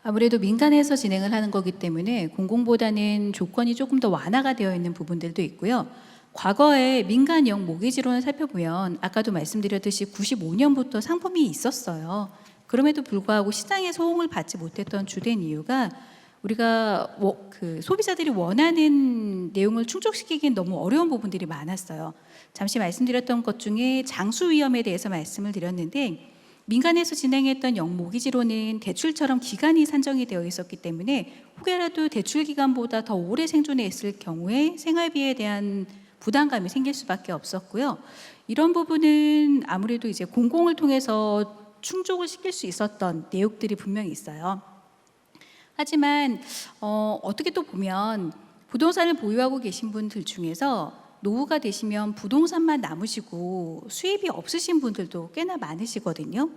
아무래도 민간에서 진행을 하는 거기 때문에 공공보다는 조건이 조금 더 완화가 되어 있는 부분들도 있고요. 과거에 민간형 모기지론을 살펴보면 아까도 말씀드렸듯이 95년부터 상품이 있었어요. 그럼에도 불구하고 시장에서 호응을 받지 못했던 주된 이유가 우리가 그 소비자들이 원하는 내용을 충족시키기엔 너무 어려운 부분들이 많았어요. 잠시 말씀드렸던 것 중에 장수 위험에 대해서 말씀을 드렸는데 민간에서 진행했던 영모기지로는 대출처럼 기간이 산정이 되어 있었기 때문에 혹여라도 대출 기간보다 더 오래 생존해 있을 경우에 생활비에 대한 부담감이 생길 수밖에 없었고요. 이런 부분은 아무래도 이제 공공을 통해서 충족을 시킬 수 있었던 내용들이 분명히 있어요. 하지만 어떻게 또 보면 부동산을 보유하고 계신 분들 중에서 노후가 되시면 부동산만 남으시고 수입이 없으신 분들도 꽤나 많으시거든요.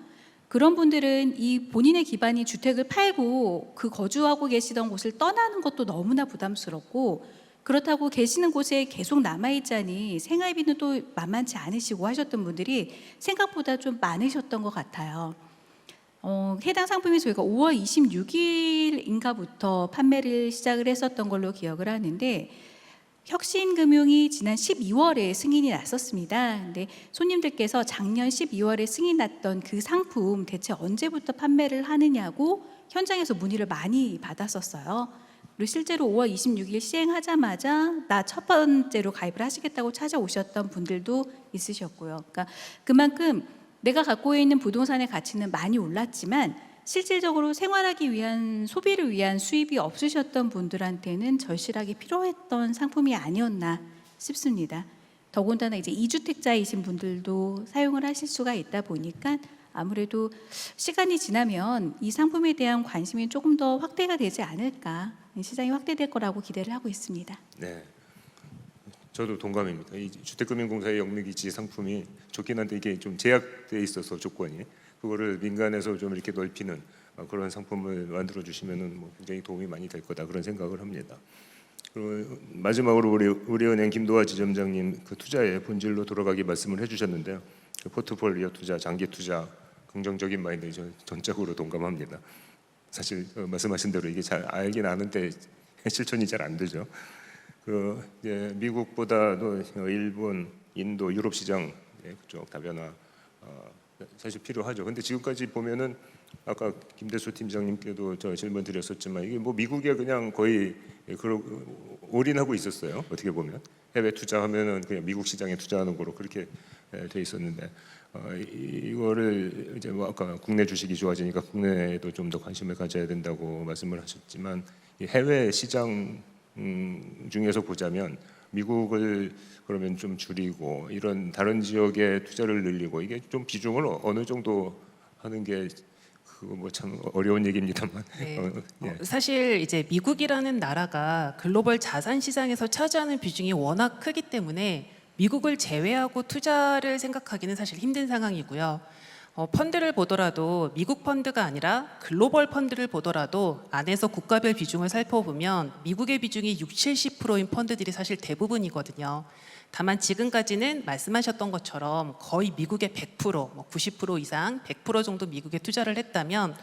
그런 분들은 이 본인의 기반인 주택을 팔고 그 거주하고 계시던 곳을 떠나는 것도 너무나 부담스럽고, 그렇다고 계시는 곳에 계속 남아있자니 생활비는 또 만만치 않으시고 하셨던 분들이 생각보다 좀 많으셨던 것 같아요. 해당 상품이 저희가 5월 26일인가부터 판매를 시작을 했었던 걸로 기억을 하는데, 혁신금융이 지난 12월에 승인이 났었습니다. 근데 손님들께서 작년 12월에 승인 났던 그 상품 대체 언제부터 판매를 하느냐고 현장에서 문의를 많이 받았었어요. 그리고 실제로 5월 26일 시행하자마자 나 첫 번째로 가입을 하시겠다고 찾아오셨던 분들도 있으셨고요. 그러니까 그만큼 내가 갖고 있는 부동산의 가치는 많이 올랐지만 실질적으로 생활하기 위한, 소비를 위한 수입이 없으셨던 분들한테는 절실하게 필요했던 상품이 아니었나 싶습니다. 더군다나 이제 2주택자이신 분들도 사용을 하실 수가 있다 보니까 아무래도 시간이 지나면 이 상품에 대한 관심이 조금 더 확대가 되지 않을까, 시장이 확대될 거라고 기대를 하고 있습니다. 네, 저도 동감입니다. 이 주택금융공사의 영미기지 상품이 좋긴 한데 이게 좀 제약돼 있어서 조건이, 그거를 민간에서 좀 이렇게 넓히는 그런 상품을 만들어 주시면은 뭐 굉장히 도움이 많이 될 거다, 그런 생각을 합니다. 그리고 마지막으로 우리은행 김도화 지점장님 그 투자의 본질로 돌아가기 말씀을 해주셨는데요. 그 포트폴리오 투자, 장기 투자, 긍정적인 마인드 전적으로 동감합니다. 사실 말씀하신 대로 이게 잘 알긴 아는데 실천이 잘 안 되죠. 그 이제 미국보다도 일본, 인도, 유럽 시장 그쪽 다변화 사실 필요하죠. 근데 지금까지 보면은 아까 김대수 팀장님께도 저 질문 드렸었지만 이게 뭐 미국에 그냥 거의 올인하고 있었어요. 어떻게 보면 해외 투자하면은 그냥 미국 시장에 투자하는 거로 그렇게 돼 있었는데 이거를 이제 뭐 아까 국내 주식이 좋아지니까 국내에도 좀 더 관심을 가져야 된다고 말씀을 하셨지만 이 해외 시장 중에서 보자면 미국을 그러면 좀 줄이고 이런 다른 지역에 투자를 늘리고 이게 좀 비중을 어느 정도 하는 게 그거 뭐 참 어려운 얘기입니다만 네. 예. 사실 이제 미국이라는 나라가 글로벌 자산 시장에서 차지하는 비중이 워낙 크기 때문에 미국을 제외하고 투자를 생각하기는 사실 힘든 상황이고요. 펀드를 보더라도 미국 펀드가 아니라 글로벌 펀드를 보더라도 안에서 국가별 비중을 살펴보면 미국의 비중이 60-70%인 펀드들이 사실 대부분이거든요. 다만 지금까지는 말씀하셨던 것처럼 거의 미국의 100%, 뭐 90% 이상, 100% 정도 미국에 투자를 했다면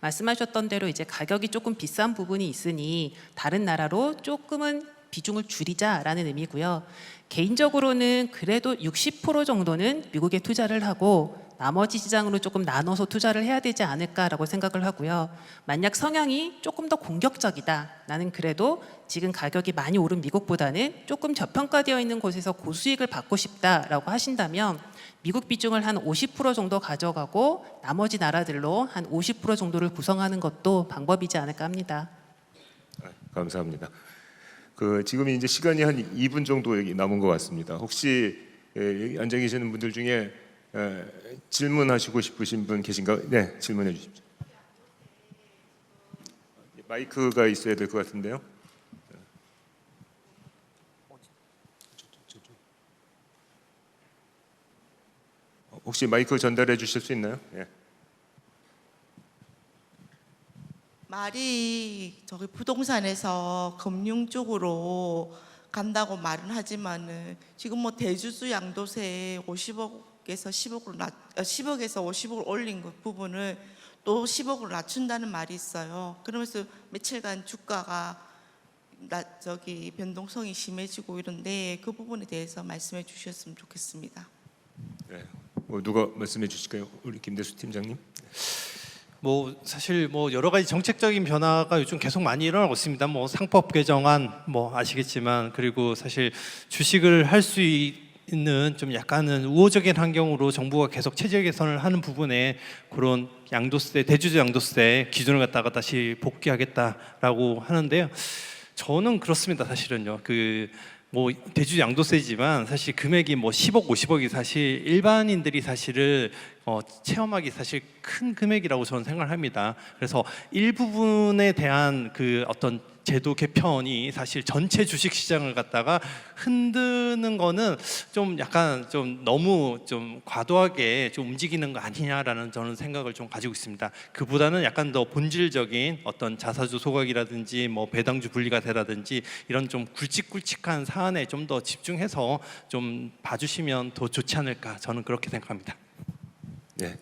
말씀하셨던 대로 이제 가격이 조금 비싼 부분이 있으니 다른 나라로 조금은 비중을 줄이자라는 의미고요. 개인적으로는 그래도 60% 정도는 미국에 투자를 하고 나머지 시장으로 조금 나눠서 투자를 해야 되지 않을까라고 생각을 하고요. 만약 성향이 조금 더 공격적이다, 나는 그래도 지금 가격이 많이 오른 미국보다는 조금 저평가되어 있는 곳에서 고수익을 받고 싶다라고 하신다면 미국 비중을 한 50% 정도 가져가고 나머지 나라들로 한 50% 정도를 구성하는 것도 방법이지 않을까 합니다. 감사합니다. 그 지금 이제 시간이 한 2분 정도 여기 남은 것 같습니다. 혹시 여기 앉아 계시는 분들 중에 질문하시고 싶으신 분 계신가요? 네, 질문해 주십시오. 마이크가 있어야 될 것 같은데요. 혹시 마이크 전달해 주실 수 있나요? 예. 말이 저기 부동산에서 금융 쪽으로 간다고 말은 하지만은 지금 뭐 대주주 양도세 50억에서 10억에서 50억을 올린 그 부분을 또 10억으로 낮춘다는 말이 있어요. 그러면서 며칠간 주가가 변동성이 심해지고 이런데 그 부분에 대해서 말씀해 주셨으면 좋겠습니다. 네. 누가 말씀해 주실까요? 우리 김대수 팀장님. 뭐 사실 뭐 여러 가지 정책적인 변화가 요즘 계속 많이 일어나고 있습니다. 뭐 상법 개정안 뭐 아시겠지만, 그리고 사실 주식을 할 수 있는 좀 약간은 우호적인 환경으로 정부가 계속 체제 개선을 하는 부분에 그런 양도세, 대주주 양도세 기준을 갖다가 다시 복귀하겠다라고 하는데요. 저는 그렇습니다. 사실은요. 뭐 대주주 양도세지만 사실 금액이 뭐 10억, 50억이 사실 일반인들이 사실을 체험하기 사실 큰 금액이라고 저는 생각을 합니다. 그래서 일부분에 대한 그 어떤 제도 개편이 사실 전체 주식 시장을 갖다가 흔드는 거는 좀 약간 좀 너무 좀 과도하게 좀 움직이는 거 아니냐라는 저는 생각을 좀 가지고 있습니다. 그보다는 약간 더 본질적인 어떤 자사주 소각이라든지 뭐 배당주 분리과세라든지 이런 좀 굵직굵직한 사안에 좀 더 집중해서 좀 봐주시면 더 좋지 않을까, 저는 그렇게 생각합니다. 네,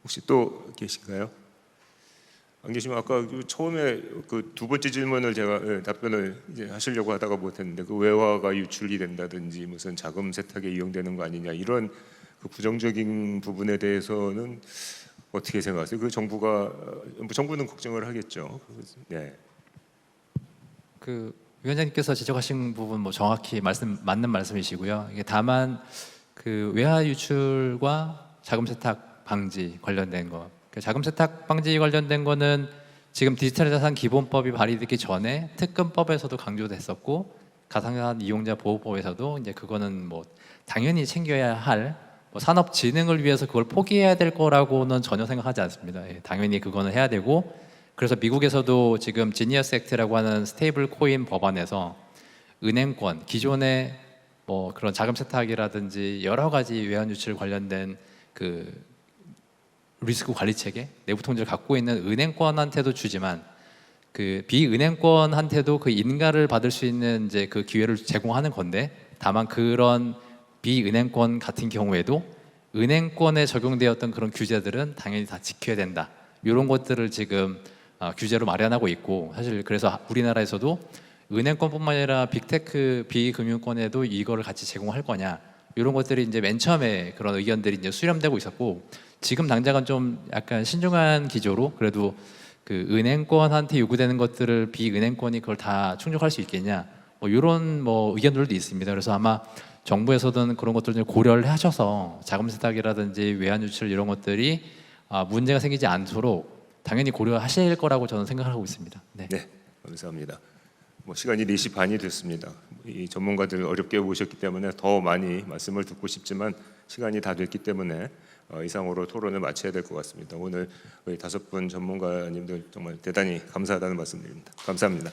혹시 또 계신가요? 안 계시면 아까 그 처음에 그 두 번째 질문을 제가 답변을 이제 하시려고 하다가 못했는데, 그 외화가 유출이 된다든지 무슨 자금 세탁에 이용되는 거 아니냐, 이런 그 부정적인 부분에 대해서는 어떻게 생각하세요? 그 정부는 걱정을 하겠죠. 네. 그 위원장님께서 지적하신 부분 뭐 정확히 맞는 말씀이시고요. 이게 다만 그 외화 유출과 자금 세탁 방지 관련된 거, 그 자금 세탁 방지 관련된 거는 지금 디지털 자산 기본법이 발의되기 전에 특검법에서도 강조됐었고, 가상자산 이용자 보호법에서도 이제 그거는 뭐 당연히 챙겨야 할, 뭐 산업진흥을 위해서 그걸 포기해야 될 거라고는 전혀 생각하지 않습니다. 예, 당연히 그거는 해야 되고, 그래서 미국에서도 지금 지니어스 액트라고 하는 스테이블 코인 법안에서 은행권, 기존의 뭐 그런 자금 세탁이라든지 여러 가지 외환 유출 관련된 그 리스크 관리 체계, 내부 통제를 갖고 있는 은행권한테도 주지만 그 비은행권한테도 그 인가를 받을 수 있는 이제 그 기회를 제공하는 건데, 다만 그런 비은행권 같은 경우에도 은행권에 적용되었던 그런 규제들은 당연히 다 지켜야 된다. 이런 것들을 지금 규제로 마련하고 있고, 사실 그래서 우리나라에서도 은행권뿐만 아니라 빅테크 비금융권에도 이거를 같이 제공할 거냐, 이런 것들이 이제 맨 처음에 그런 의견들이 이제 수렴되고 있었고, 지금 당장은 좀 약간 신중한 기조로 그래도 그 은행권한테 요구되는 것들을 비은행권이 그걸 다 충족할 수 있겠냐, 뭐 이런 뭐 의견들도 있습니다. 그래서 아마 정부에서는 그런 것들을 좀 고려를 하셔서 자금 세탁이라든지 외환 유출 이런 것들이 문제가 생기지 않도록 당연히 고려하실 거라고 저는 생각하고 있습니다. 네, 네, 감사합니다. 뭐 시간이 4시 반이 됐습니다. 이 전문가들 어렵게 모셨기 때문에 더 많이 말씀을 듣고 싶지만 시간이 다 됐기 때문에 이상으로 토론을 마쳐야 될 것 같습니다. 오늘 5분 전문가님들 정말 대단히 감사하다는 말씀드립니다. 감사합니다.